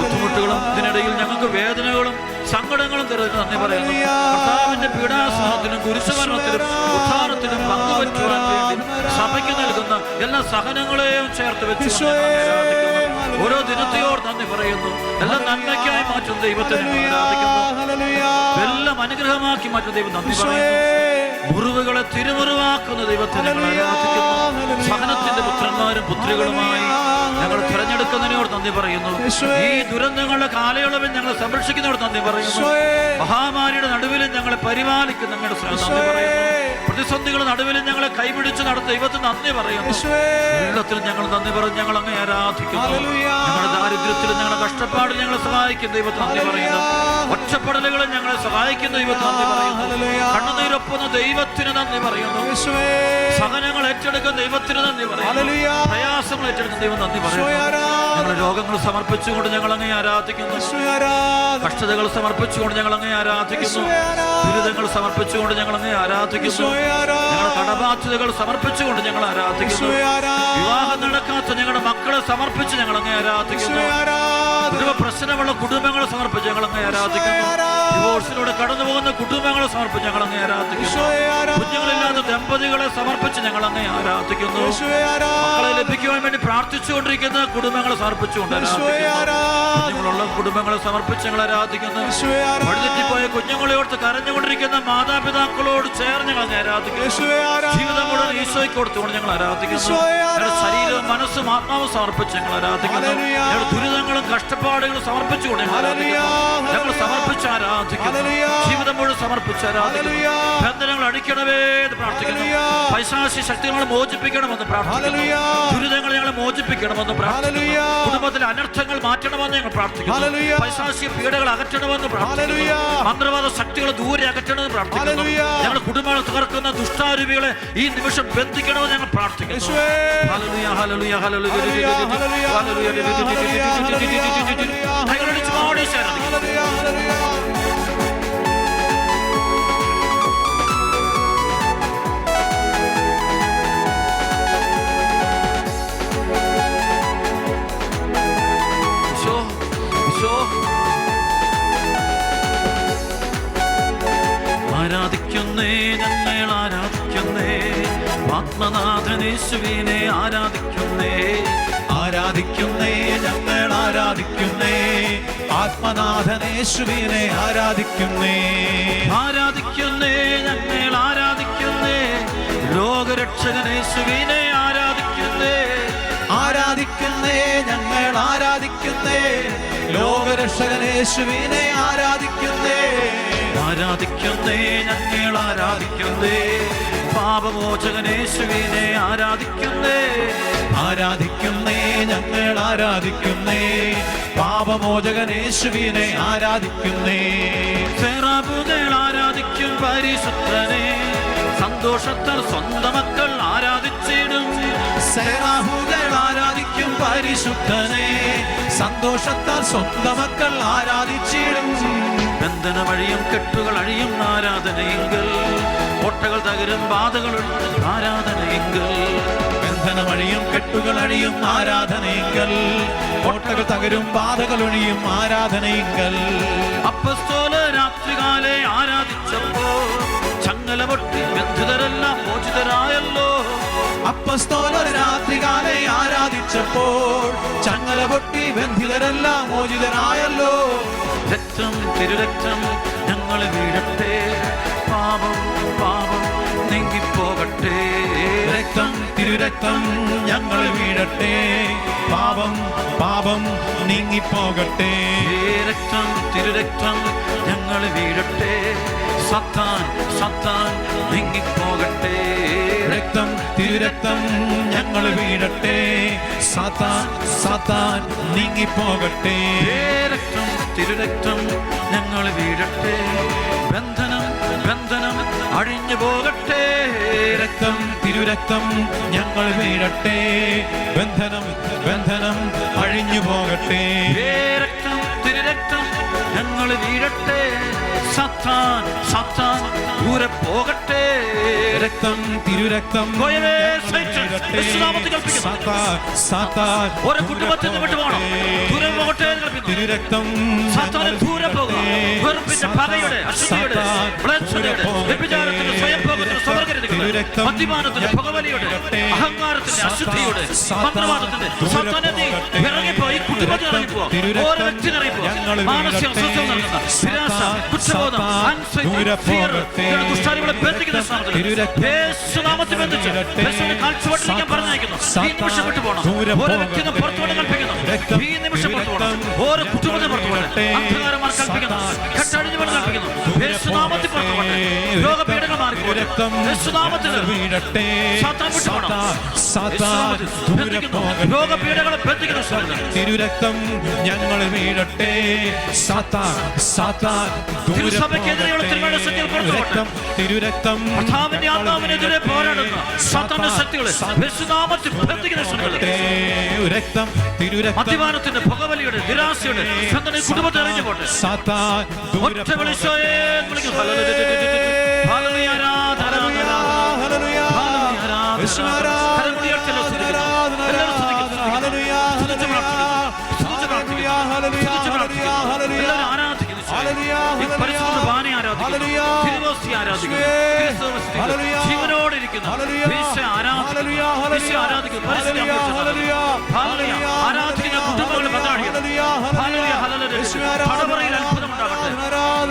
ബുദ്ധിമുട്ടുകളും ഇതിനിടയിൽ ഞങ്ങൾക്ക് വേദനകളും സങ്കടങ്ങളും തരുന്നതിന് നന്ദി പറയുന്നു. കർത്താവിന്റെ പീഡാസനത്തിനും കുരിശുമരണത്തിനും ഉത്ഥാനത്തിനും പങ്കുവറ്റുവാൻ വേണ്ടി സഭയ്ക്ക് നൽകുന്ന എല്ലാ സഹനങ്ങളെയും ചേർത്ത് വെച്ച് ആരാധിക്കുന്നു. ഓരോ ദിനത്തെയോട് നന്ദി പറയുന്നു. എല്ലാം നന്മയ്ക്കായി മാറ്റുന്ന ദൈവത്തിന് ആരാധിക്കുന്നു. എല്ലാം അനുഗ്രഹമാക്കി മാറ്റുന്ന ദൈവം നന്ദി പറയുന്നു. മുറിവുകളെ തിരുമുറിവാക്കുന്ന ദൈവത്തിന് ആരാധിക്കുന്നു. സഹനത്തിന്റെ പുത്രന്മാരും പുത്രികളുമായി ഞങ്ങൾ തിരഞ്ഞെടുക്കുന്നതിനോട് നന്ദി പറയുന്നു. ഈ ദുരന്തങ്ങളുടെ കാലയളവിൽ ഞങ്ങളെ സംരക്ഷിക്കുന്നതോട് നന്ദി പറയുന്നു. മഹാമാരിയുടെ നടുവിലും ഞങ്ങളെ പരിപാലിക്കുന്ന ഞങ്ങളുടെ നന്ദി പറയുന്നു. പ്രതിസന്ധികളുടെ നടുവിലും ഞങ്ങളെ കൈപിടിച്ച് നടത്തുന്ന ദൈവത്തിന് നന്ദി പറയുന്നു. വെള്ളത്തിൽ ഞങ്ങൾ നന്ദി പറഞ്ഞ് ഞങ്ങൾ അങ്ങ് ആരാധിക്കുന്നു. ഞങ്ങളുടെ ദാരിദ്ര്യത്തിലും ഞങ്ങളുടെ കഷ്ടപ്പാടിൽ ഞങ്ങളെ സഹായിക്കുന്ന ദൈവത്തിന് നന്ദി പറയുന്നു. ഒറ്റപ്പെടലുകളും ഞങ്ങളെ സഹായിക്കുന്ന ദൈവത്തിന് നന്ദി പറയുന്നു. കണ്ണുനീരൊപ്പുന്ന ദൈവത്തിന് നന്ദി പറയുന്നു. സഹനങ്ങൾ ഏറ്റെടുക്കുന്ന ദൈവത്തിന് നന്ദി പറയുന്നു. പ്രയാസങ്ങൾ ഏറ്റെടുക്കുന്ന ദൈവം നന്ദി പറയുന്നു. ഞങ്ങൾ രോഗങ്ങൾ സമർപ്പിച്ചുകൊണ്ട് ഞങ്ങൾ അങ്ങേ ആരാധിക്കുന്നു. കഷ്ടതകൾ സമർപ്പിച്ചുകൊണ്ട് ഞങ്ങൾ അങ്ങേ ആരാധിക്കുന്നു. ദുരിതങ്ങൾ സമർപ്പിച്ചുകൊണ്ട് ഞങ്ങൾ അങ്ങേ ആരാധിക്കുന്നു. ഞങ്ങളുടെ കടബാധ്യതകൾ സമർപ്പിച്ചുകൊണ്ട് ഞങ്ങൾ ആരാധിക്കുന്നു. വിവാഹം നടക്കാത്ത ഞങ്ങളുടെ മക്കളെ സമർപ്പിച്ച് ഞങ്ങൾ അങ്ങേ ആരാധിക്കുന്നു. കുടുംബ പ്രശ്നമുള്ള കുടുംബങ്ങളെ സമർപ്പിച്ച് ഞങ്ങൾ അങ്ങേ ആരാധിക്കുന്നു. ഡിവോഴ്സിലൂടെ കടന്നു പോകുന്ന കുടുംബങ്ങളെ സമർപ്പിച്ച് ഞങ്ങൾ അങ്ങേ ആരാധിക്കുന്നു. കുഞ്ഞുങ്ങളില്ലാത്ത ദമ്പതികളെ സമർപ്പിച്ച് ഞങ്ങൾ അങ്ങേ ആരാധിക്കുന്നു. മക്കളെ ലഭിക്കുവാൻ വേണ്ടി പ്രാർത്ഥിച്ചുകൊണ്ടിരിക്കുന്ന കുടുംബങ്ങളെ സമർപ്പിച്ചുകൊണ്ട് കുഞ്ഞുങ്ങളുള്ള കുടുംബങ്ങളെ സമർപ്പിച്ച് ഞങ്ങൾ ആരാധിക്കുന്നു. വഴിതെറ്റിപ്പോയ കുഞ്ഞുങ്ങളെയോർത്ത് കരഞ്ഞുകൊണ്ടിരിക്കുന്ന മാതാപിതാക്കളോട് ചേർന്ന് ഞങ്ങൾ അങ്ങേ ആരാധിക്കുന്നു. ജീവിതം മുഴുവൻ ഈശോയ്ക്ക് കൊടുത്തുകൊണ്ട് ഞങ്ങൾ ആരാധിക്കുന്നു. ഞങ്ങളുടെ ശരീരവും മനസ്സും ആത്മാവും സമർപ്പിച്ച് ഞങ്ങൾ ആരാധിക്കുന്നു. ഞങ്ങളുടെ ദുരിതങ്ങളും കഷ്ടപ്പാടുകളും സമർപ്പിച്ചുകൊണ്ട് ഞങ്ങൾ ആരാധിക്കുന്നു. ഞങ്ങൾ സമർപ്പിച്ച് ആരാധിക്കുന്നു. ജീവിതം മുഴുവൻ സമർപ്പിച്ച് ആരാധിക്കുന്നു. ബന്ധനങ്ങൾ അടിക്കണമേ എന്ന് പ്രാർത്ഥിക്കുന്നു. പൈശാചിക ശക്തികളെ മോചിപ്പിക്കണമെന്ന് പ്രാർത്ഥിക്കുന്നു. ദുരിതങ്ങൾ ഞങ്ങളെ മോചിപ്പിക്കണമെന്ന് പ്രാർത്ഥിക്കുന്നു. കുടുംബത്തിലെ അനർത്ഥങ്ങൾ മാറ്റണമെന്ന് ഞങ്ങൾ പ്രാർത്ഥിക്കുന്നു. പൈശാചിക പീഡകൾ അകറ്റണമെന്ന് പ്രാർത്ഥിക്കുന്നു. മന്ത്രവാദ ശക്തികളെ ദൂരെ അകറ്റണമെന്ന് പ്രാർത്ഥിക്കുന്നു. ഞങ്ങളുടെ കുടുംബങ്ങൾ തകർക്കുന്ന ദുഷ്ടാരൂപികളെ ഈ നിമിഷം ബന്ധിക്കണമെന്ന് ഞങ്ങൾ പ്രാർത്ഥിക്കുന്നു. ഹല്ലേലൂയ, ഹല്ലേലൂയ, ഹല്ലേലൂയ, ഹല്ലേലൂയ. കൈകളടിച്ച് പാടി ആരാധിക്കുന്നു. ആരാധിക്കുന്നേ, ഞങ്ങൾ ആരാധിക്കുന്നേ, ആത്മനാഥനേശുവിനെ ആരാധിക്കുന്നേ. ആരാധിക്കുന്നേ, ഞങ്ങൾ ആരാധിക്കുന്നേ, ആത്മനാഥനേശുവിനെ ആരാധിക്കുന്നേ. ആരാധിക്കുന്നേ, ഞങ്ങൾ ആരാധിക്കുന്നേ, ലോകരക്ഷകനേശുവിനെ ആരാധിക്കുന്നേ. ആരാധിക്കുന്നേ, ഞങ്ങൾ ആരാധിക്കുന്നേ, ലോകരക്ഷകനേശുവിനെ ആരാധിക്കുന്നേ. ആരാധിക്കുന്നേ, ഞങ്ങൾ ആരാധിക്കുന്നേ, പാപമോചകനേശുവിനെ ആരാധിക്കുന്നേ. ആരാധിക്കുന്നേ, ഞങ്ങൾ ആരാധിക്കുന്നേ, പാപമോചകനേശുവിനെ ആരാധിക്കുന്നേ. സെറാഫുകൾ ആരാധിക്കും പരിശുദ്ധനെ, സന്തോഷത്താൽ സ്വന്തം മക്കൾ ആരാധിച്ചിടും. സെറാഫുകൾ ആരാധിക്കും പരിശുദ്ധനെ, സന്തോഷത്താൽ സ്വന്തം മക്കൾ ആരാധിച്ചിടും. ബന്ധന വഴിയും കെട്ടുകൾ അഴിയും ആരാധനയെങ്കിൽ, കോട്ടകൾ തകരും ബാധകൾ ആരാധനയെങ്കിൽ. ബന്ധന വഴിയും കെട്ടുകൾ അഴിയും ആരാധനയെങ്കിൽ, കോട്ടകൾ തകരും ബാധകൾ ഒഴിയും ആരാധനയെങ്കിൽ. അപ്പസ്തോലർ രാത്രികാലെ ആരാധിച്ചപ്പോൾ ചങ്ങല പൊട്ടി ബന്ധിതരെല്ലാം മോചിതരായല്ലോ. അപ്പസ്തോലർ രാത്രികാലെ ആരാധിച്ചപ്പോൾ ചങ്ങല പൊട്ടി ബന്ധിതരെല്ലാം മോചിതരായല്ലോ. രക്തം, തിരുരക്തം ഞങ്ങൾ വീഴട്ടെ, പാപം പാപം നീങ്ങിപ്പോകട്ടെ. രക്തം, തിരുരക്തം ഞങ്ങൾ വീഴട്ടെ, പാപം പാപം നീങ്ങിപ്പോകട്ടെ. രക്തം, തിരുരക്തം ഞങ്ങൾ വീഴട്ടെ, സത്താൻ സത്താൻ നീങ്ങിപ്പോകട്ടെ. രക്തം, തിരുരക്തം ഞങ്ങൾ വീഴട്ടെ, സാത്താൻ സാത്താൻ നീങ്ങിപ്പോകട്ടെ. രക്തം, തിരുരക്തം ഞങ്ങൾ വീഴട്ടെ, ബന്ധനം ബന്ധനം അഴിഞ്ഞു പോകട്ടെ. രക്തം, തിരുരക്തം ഞങ്ങൾ വീഴട്ടെ, ബന്ധനം ബന്ധനം അഴിഞ്ഞു പോകട്ടെ. രക്തം, തിരുരക്തം രക്തം ഞങ്ങളിൽ വീഴട്ടെ. സാത്താൻ സാത്താൻ ദൂരെ പോകട്ടെ. രക്തം തിരുരക്തം ഓരോ കുടുംബത്തിൽ നിന്ന് വിട്ടുപോകണം. ദൂരെ പോകട്ടെ. തിരുരക്തം സാത്താനെ ദൂരെ പോകുക. വെറുപ്പിന്റെ പകയുടെ, അശുദ്ധിയുടെ, മ്ലേച്ഛതയുടെ, വ്യഭിചാരത്തിന്റെ, സ്വയംഭോഗത്തിന്റെ, സ്വവർഗരതികളുടെ, മദ്യപാനത്തിന്റെ, പുകവലിയുടെ, അഹങ്കാരത്തിന്റെ, അശുദ്ധിയുടെ, മന്ത്രവാദത്തിന്റെ, സാത്താനെ നീ ഇറങ്ങിപ്പോയി. കുടുംബത്തിൽ ഇറങ്ങിപ്പോ. ഓരോ വ്യക്തി ഇറങ്ങിപ്പോ. മാനസിക അസ്വസ്ഥത നൽകുന്ന നിരാശ, കുറ്റബോധം, ദുഷ്ടാരികളെ ബന്ധിക്കുന്ന യേശുനാമത്തിൽ ബന്ധിച്ച് യേശുവിന്റെ കാൽച്ചുവട്ടിലേക്ക് പറഞ്ഞയക്കുന്നു. ഈ നിമിഷം വിട്ടുപോകണം. ഓരോ വ്യക്തിയും പുറത്തുകൊണ്ട് കൽപ്പിക്കുന്നു. ഈ നിമിഷം പുറത്തു പോകണം. ഓരോ കുടുംബത്തിൽ പുറത്തു പോകട്ടെ. അന്ധകാരമാർ കൽപ്പിക്കുന്നു. കെട്ടഴിഞ്ഞു കൊണ്ട് കൽപ്പിക്കുന്നു. യേശുനാമത്തിൽ പുറത്തു പോകട്ടെ. രോഗപീഠകൾ മാറിപ്പോകട്ടെ. യേശുനാമത്തിൽ സാത്താൻ വിട്ടുപോകണം. രോഗപീഠകളെ ബന്ധിക്കുന്ന തിരുരക്തം ഞങ്ങൾ വീഴട്ടെ. സാത്താൻ സാത്താൻ തിരുസഭയ്ക്കെതിരെയുള്ള തിരുമനസ്സത്തിൽ പുറത്തു പോകട്ടെ. തിരുരക്തം കർത്താവിന്റെ ആത്മാവിനെതിരെ പോരാടുന്ന സാത്താന്റെ ശക്തികളെ യേശുനാമത്തിൽ ബന്ധിക്കുന്ന രക്തം തിരുരക്തം മദ്യപാനത്തിന്റെ, പുകവലിയുടെ, നിരാശയുടെ സ്വന്തം കുടുംബത്തെ അറിഞ്ഞു പോട്ടെ. സാത്താൻ ഒറ്റ വിളിച്ചോയെ വിളിക്കുന്നു. ഹല്ലേലൂയ, ആരാധന, ഹല്ലേലൂയ, ജീവനോടിരിക്കുന്നു. ആരാധിക്കുന്ന കുടുംബങ്ങളുടെ പങ്കാളികൾ തടവറയിൽ അത്ഭുതമുണ്ടാകട്ടെ.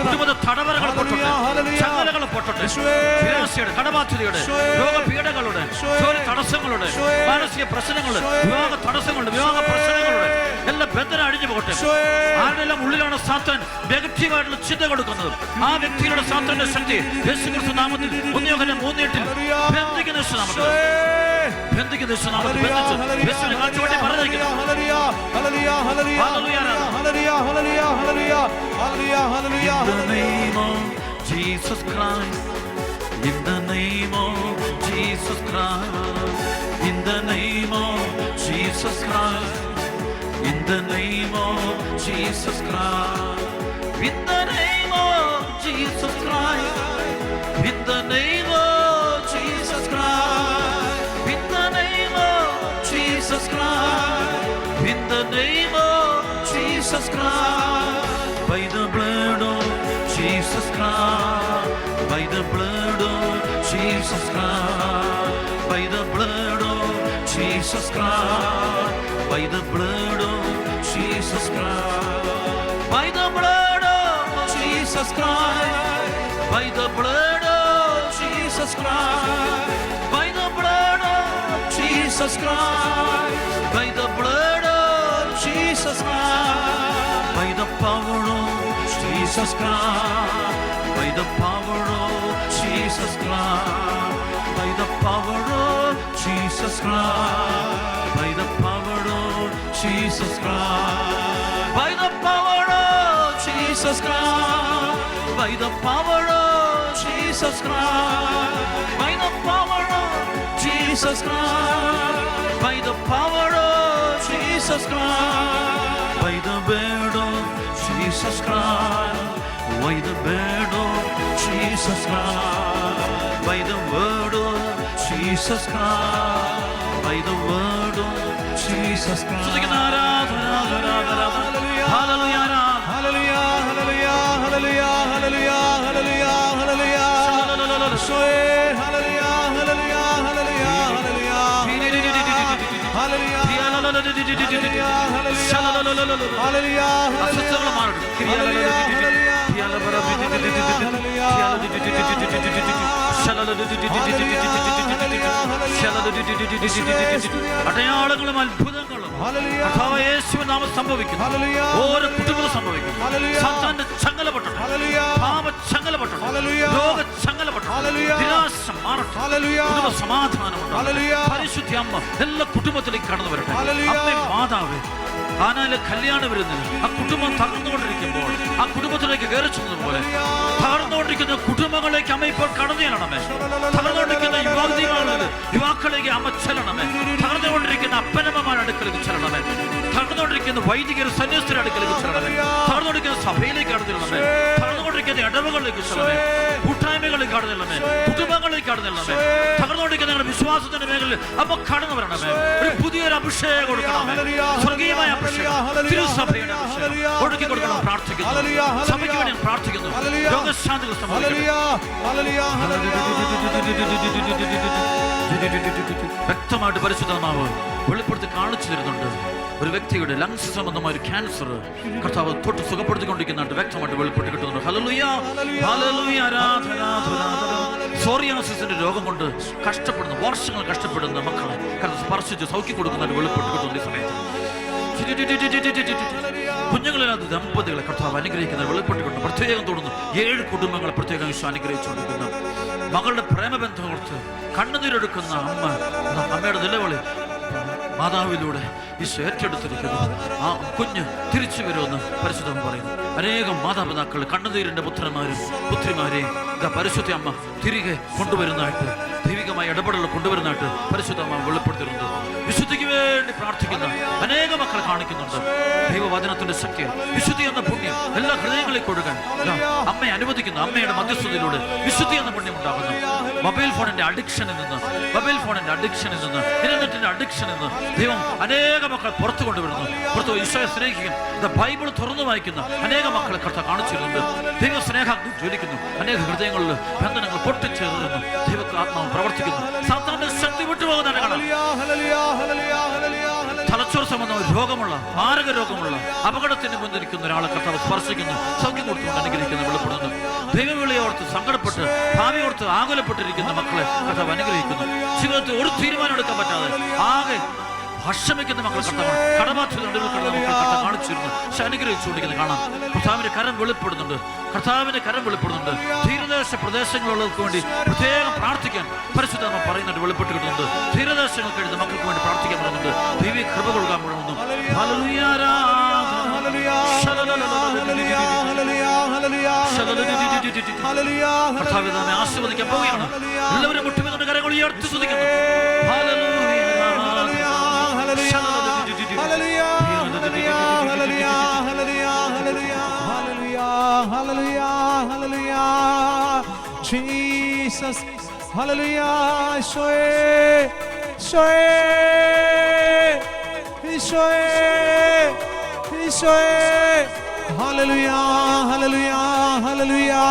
കുടുംബത്തെ തടവറകൾ പൊട്ടട്ടെ. ചങ്ങലകൾ പൊട്ടട്ടെ. നിരാശയുടെ, കടബാധ്യതയുടെ, രോഗപീഠകളുടെ, ജോലി തടസ്സങ്ങളുടെ, മാനസിക പ്രശ്നങ്ങളുടെ, വിവാഹ തടസ്സങ്ങളുടെ, വിവാഹ പ്രശ്നങ്ങളുടെ എല്ലാ ബന്ധനം അഴിഞ്ഞു പോകട്ടെ. ആരുടെല്ലാം ഉള്ളിലാണ് സാത്താൻ നെഗറ്റീവായിട്ടുള്ള ചിന്ത കൊടുക്കുന്നത്, ആ വ്യക്തിയുടെ സാത്താന്റെ ശക്തി യേശുക്രിസ്തു നാമത്തിൽ 1 യോഹന്നാൻ 3:8 ബന്ധിക്കുന്ന യേശുനാമത്തിൽ ബന്ധിക്കുന്ന യേശുനാമത്തിൽ ബന്ധിച്ച് യേശുവിനെ കാഴ്ചവെട്ടി പറഞ്ഞിരിക്കുന്നു. Jesus Christ, in the name of Jesus Christ, in the name of Jesus Christ, in the name of Jesus Christ, in the name of Jesus Christ, in the name of Jesus Christ, in the name of Jesus Christ, in the name of Jesus Christ, by the blood of Jesus Christ, by the blood of Jesus Christ, by the blood of Jesus Christ, by the blood of Jesus Christ, by the blood of Jesus Christ, by the blood of Jesus Christ, by the blood of Jesus Christ, by the blood of Jesus Christ, by the power of Jesus Christ, by the power of Jesus Christ, by the power of Jesus Christ, by the power of Jesus Christ, by the power of Jesus Christ, by the power of Jesus Christ, by the power of Jesus Christ, by the power of Jesus Christ, by the blood of Jesus Christ, by the blood of Jesus Christ, by the word of Jesus Christ, by the word of Jesus Christ. Hallelujah, hallelujah, hallelujah, hallelujah, hallelujah, hallelujah, hallelujah, അടയാളങ്ങളും അത്ഭുതങ്ങളും യേശുവിൻ നാമത്തിൽ സംഭവിക്കും. ഓരോ കുടുംബവും സംഭവിക്കും. സാത്താന്റെ ചങ്ങല പൊട്ടട്ടെ, പാപ ചങ്ങല പൊട്ടട്ടെ, രോഗ ചങ്ങല പൊട്ടട്ടെ, നിരാശ മാറട്ടെ, കുടുംബ സമാധാനം ഉണ്ടാകട്ടെ. പരിശുദ്ധ അമ്മ എല്ലാ കുടുംബത്തിലേക്ക് കടന്നു വരട്ടെ. അമ്മേ മാതാവേ, കാനായിലെ കല്യാണം വരുന്നത് ആ കുടുംബം തകർന്നുകൊണ്ടിരിക്കുമ്പോൾ ആ കുടുംബത്തിലേക്ക് കയറി ചെന്നതുപോലെ തകർന്നുകൊണ്ടിരിക്കുന്ന കുടുംബങ്ങളിലേക്ക് അമ്മ ഇപ്പോൾ കടന്നു ചെല്ലണമേ. തകർന്നുകൊണ്ടിരിക്കുന്ന യുവാക്കളിലേക്ക് അമ്മ ചെല്ലണമേ. തകർന്നുകൊണ്ടിരിക്കുന്ന അപ്പനമ്മമാരുടെ അടുക്കലേക്ക് ചെല്ലണമേ. തകർന്നുകൊണ്ടിരിക്കുന്ന തകർന്നുകൊണ്ടിരിക്കുന്ന വൈദികർ സന്യസ്തരുടെ അടുക്കലേക്ക് ചെല്ലണമേ. തകർന്നുകൊണ്ടിരിക്കുന്ന സഭയിലേക്ക് കടന്നിരണമേ. തകർന്നുകൊണ്ടിരിക്കുന്ന ഇടവകളിലേക്ക് ചെല്ലണമേ. കൂട്ടായ്മകളിലേക്ക് കടന്നിരണമേ. കുടുംബങ്ങളിലേക്ക് കടന്നിരണമേ. തകർന്നുകൊണ്ടിരിക്കുന്ന ഞങ്ങളുടെ വിശ്വാസത്തിന്റെ മേഖലയിൽ അമ്മ കടന്നു വരണമേ. ഒരു പുതിയൊരു അഭിഷേകം കൊടുക്കണമേ. സ്വർഗീയമായ അഭിഷേകം, തിരുസഭയുടെ അഭിഷേകം ഒഴുക്കി കൊടുക്കണം. പ്രാർത്ഥിക്കുന്നു, സഭയ്ക്ക് വേണ്ടി പ്രാർത്ഥിക്കുന്നു. രോഗശാന്തി വ്യക്തമായിട്ട് പരിശുദ്ധമാവ് വെളിപ്പെടുത്തി കാണിച്ചു തരുന്നുണ്ട്. ഒരു വ്യക്തിയുടെ ലങ്സ് സംബന്ധമായ ഒരു ക്യാൻസർ കർത്താവ് തൊട്ട് സുഖപ്പെടുത്തിക്കൊണ്ടിരിക്കുന്നുണ്ട്. വ്യക്തമായിട്ട് വെളിപ്പെട്ട് കിട്ടുന്നുണ്ട്. ഹല്ലേലൂയ, ഹല്ലേലൂയ, ആരാധന. സോറിയാസിന്റെ രോഗം കൊണ്ട് കഷ്ടപ്പെടുന്ന, വർഷങ്ങൾ കഷ്ടപ്പെടുന്ന മക്കളെ കർത്താവ് സ്പർശിച്ച് സൗഖ്യം കൊടുക്കുന്നതിന് വെളിപ്പെട്ട് കിട്ടുന്നുണ്ട്. ഈ സമയത്ത് കുഞ്ഞുങ്ങളില്ലാത്ത ദമ്പതികളെ കർത്താവ് അനുഗ്രഹിക്കുന്നത് വെളിപ്പെട്ടുകൊണ്ട് പ്രത്യേകം തോന്നുന്നു. 7 കുടുംബങ്ങളെ പ്രത്യേകം ഈശോ അനുഗ്രഹിച്ചുകൊണ്ടിരിക്കുന്നു. മകളുടെ പ്രേമബന്ധം ഓർത്ത് കണ്ണുനീരെടുക്കുന്ന അമ്മയുടെ നിലവിളി മാതാവിലൂടെ ഈശോ ഏറ്റെടുത്തിരിക്കുന്നു. ആ കുഞ്ഞ് തിരിച്ചു വരുമെന്ന് പരിശുദ്ധം പറയുന്നു. അനേകം മാതാപിതാക്കൾ കണ്ണുനീരിന്റെ പുത്രന്മാരും പുത്രിമാരെയും പരിശുദ്ധ അമ്മ തിരികെ കൊണ്ടുവരുന്നതായിട്ട്, ദൈവികമായ ഇടപെടൽ കൊണ്ടുവരുന്നതായിട്ട് പരിശുദ്ധ അമ്മ വെളിപ്പെടുത്തിയിട്ടുണ്ട്. വിശുദ്ധിക്ക് വേണ്ടി പ്രാർത്ഥിക്കുന്ന അനേക മക്കളെ കാണിക്കുന്നുണ്ട്. ദൈവവചനത്തിന്റെ ശക്തി, വിശുദ്ധി എന്ന പുണ്യം എല്ലാ ഹൃദയങ്ങളിലേക്ക് ഒഴുകാൻ അമ്മയെ അനുവദിക്കുന്നു. അമ്മയുടെ മധ്യസ്ഥതയിലൂടെ വിശുദ്ധി എന്ന പുണ്യം ഉണ്ടാകുന്നു. മൊബൈൽ ഫോണിന്റെ അഡിക്ഷനിൽ നിന്ന്, ഇന്റർനെറ്റിന്റെ അഡിക്ഷനിൽ നിന്ന് ദൈവം അനേക മക്കളെ പുറത്തു കൊണ്ടുവരുന്നു. പുറത്ത് ഈശോയെ സ്നേഹിക്കുന്ന, ബൈബിൾ തുറന്നു വായിക്കുന്ന അനേക മക്കളെ കർത്താവ് കാണിച്ചിരുന്നുണ്ട്. ദൈവ സ്നേഹാഗ്നി ജ്വലിക്കുന്നു. അനേക ഹൃദയങ്ങളിൽ ബന്ധനങ്ങൾ പൊട്ടിച്ചേർന്നു. ദൈവത്തെ ആത്മാവ് പ്രവർത്തിക്കുന്നു. സാത്താന്റെ ശക്തി വിട്ടുപോകുന്നതാണ് കാണാം. തലച്ചോർ സംബന്ധമായ രോഗമുള്ള, മാരക രോഗമുള്ള, അപകടത്തിന് മുന്നിരിക്കുന്ന ഒരാളെ കർത്താവ് സ്പർശിക്കുന്നു. സൗഖ്യം കൊടുത്തുകൊണ്ട് അനുഗ്രഹിക്കുന്നു, വെളിപ്പെടുന്നു. ദൈവവിളിയോർത്ത് സങ്കടപ്പെട്ട്, ഭാവിയോർത്ത് ആകുലപ്പെട്ടിരിക്കുന്ന മക്കളെ കർത്താവ് അനുഗ്രഹിക്കുന്നു. ജീവിതത്തിൽ ഒരു തീരുമാനം എടുക്കാൻ പറ്റാതെ ആകെ ഭക്ഷമിക്കുന്ന മക്കളെ കർത്താവ്, കടബാധ്യത കർത്താവ് കാണിച്ചിരുന്നു. പക്ഷെ അനുഗ്രഹിച്ചുകൊണ്ടിരിക്കുന്നത് കാണാം. കർത്താവിന്റെ കരം വെളിപ്പെടുന്നുണ്ട്. തീരദേശ പ്രദേശങ്ങളുള്ളവർക്ക് വേണ്ടി പ്രത്യേകം പ്രാർത്ഥിക്കാൻ പരിശുദ്ധ പറയുന്നുണ്ട്, വെളിപ്പെട്ട് കിട്ടുന്നുണ്ട്. തീരദേശങ്ങൾ കഴിയുന്ന മക്കൾക്ക് വേണ്ടി പ്രാർത്ഥിക്കാൻ പറയുന്നുണ്ട്. ദൈവീ കൃപ കൊടുക്കാൻ പറയുന്നു. കർത്താവ് നമ്മെ ആശീർവദിക്കാൻ പോവുകയാണ്. എല്ലാവരും മുട്ടുമെന്നുണ്ട് കരങ്ങൾ ഉയർത്തി സ്തുതിക്കുന്നു. Jesus, hallelujah, Shoe, hallelujah, hallelujah, hallelujah,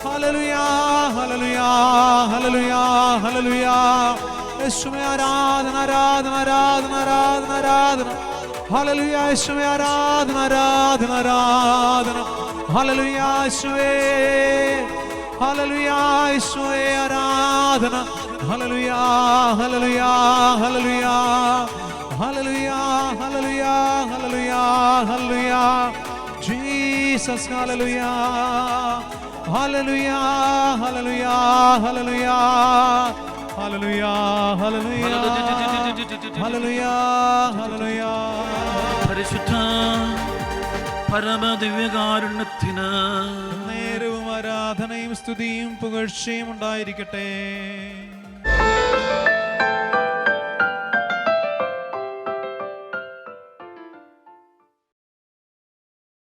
hallelujah, hallelujah, hallelujah, hallelujah. യേശുവേ ആരാധന, ആരാധന, ആരാധന, ആരാധന, ആരാധന. ഹല്ലേലൂയ, യേശുവേ ആരാധന, ആരാധന, ആരാധന. ഹല്ലേലൂയ, യേശുവേ, ഹല്ലേലൂയ, യേശുവേ ആരാധന. ഹല്ലേലൂയ, ഹല്ലേലൂയ, ഹല്ലേലൂയ, ഹല്ലേലൂയ, ഹല്ലേലൂയ, ഹല്ലേലൂയ, ഹല്ലേലൂയ. ജീസസ്, ഹല്ലേലൂയ, ഹല്ലേലൂയ, ഹല്ലേലൂയ, hallelujah. Hallelujah, hallelujah, hallelujah, hallelujah. പരിശുദ്ധ പരമദിവ്യകാരുണ്യത്തിന് നേരവും ആരാധനയും സ്തുതിയും പുകഴ്ചയും ഉണ്ടായിരിക്കട്ടെ.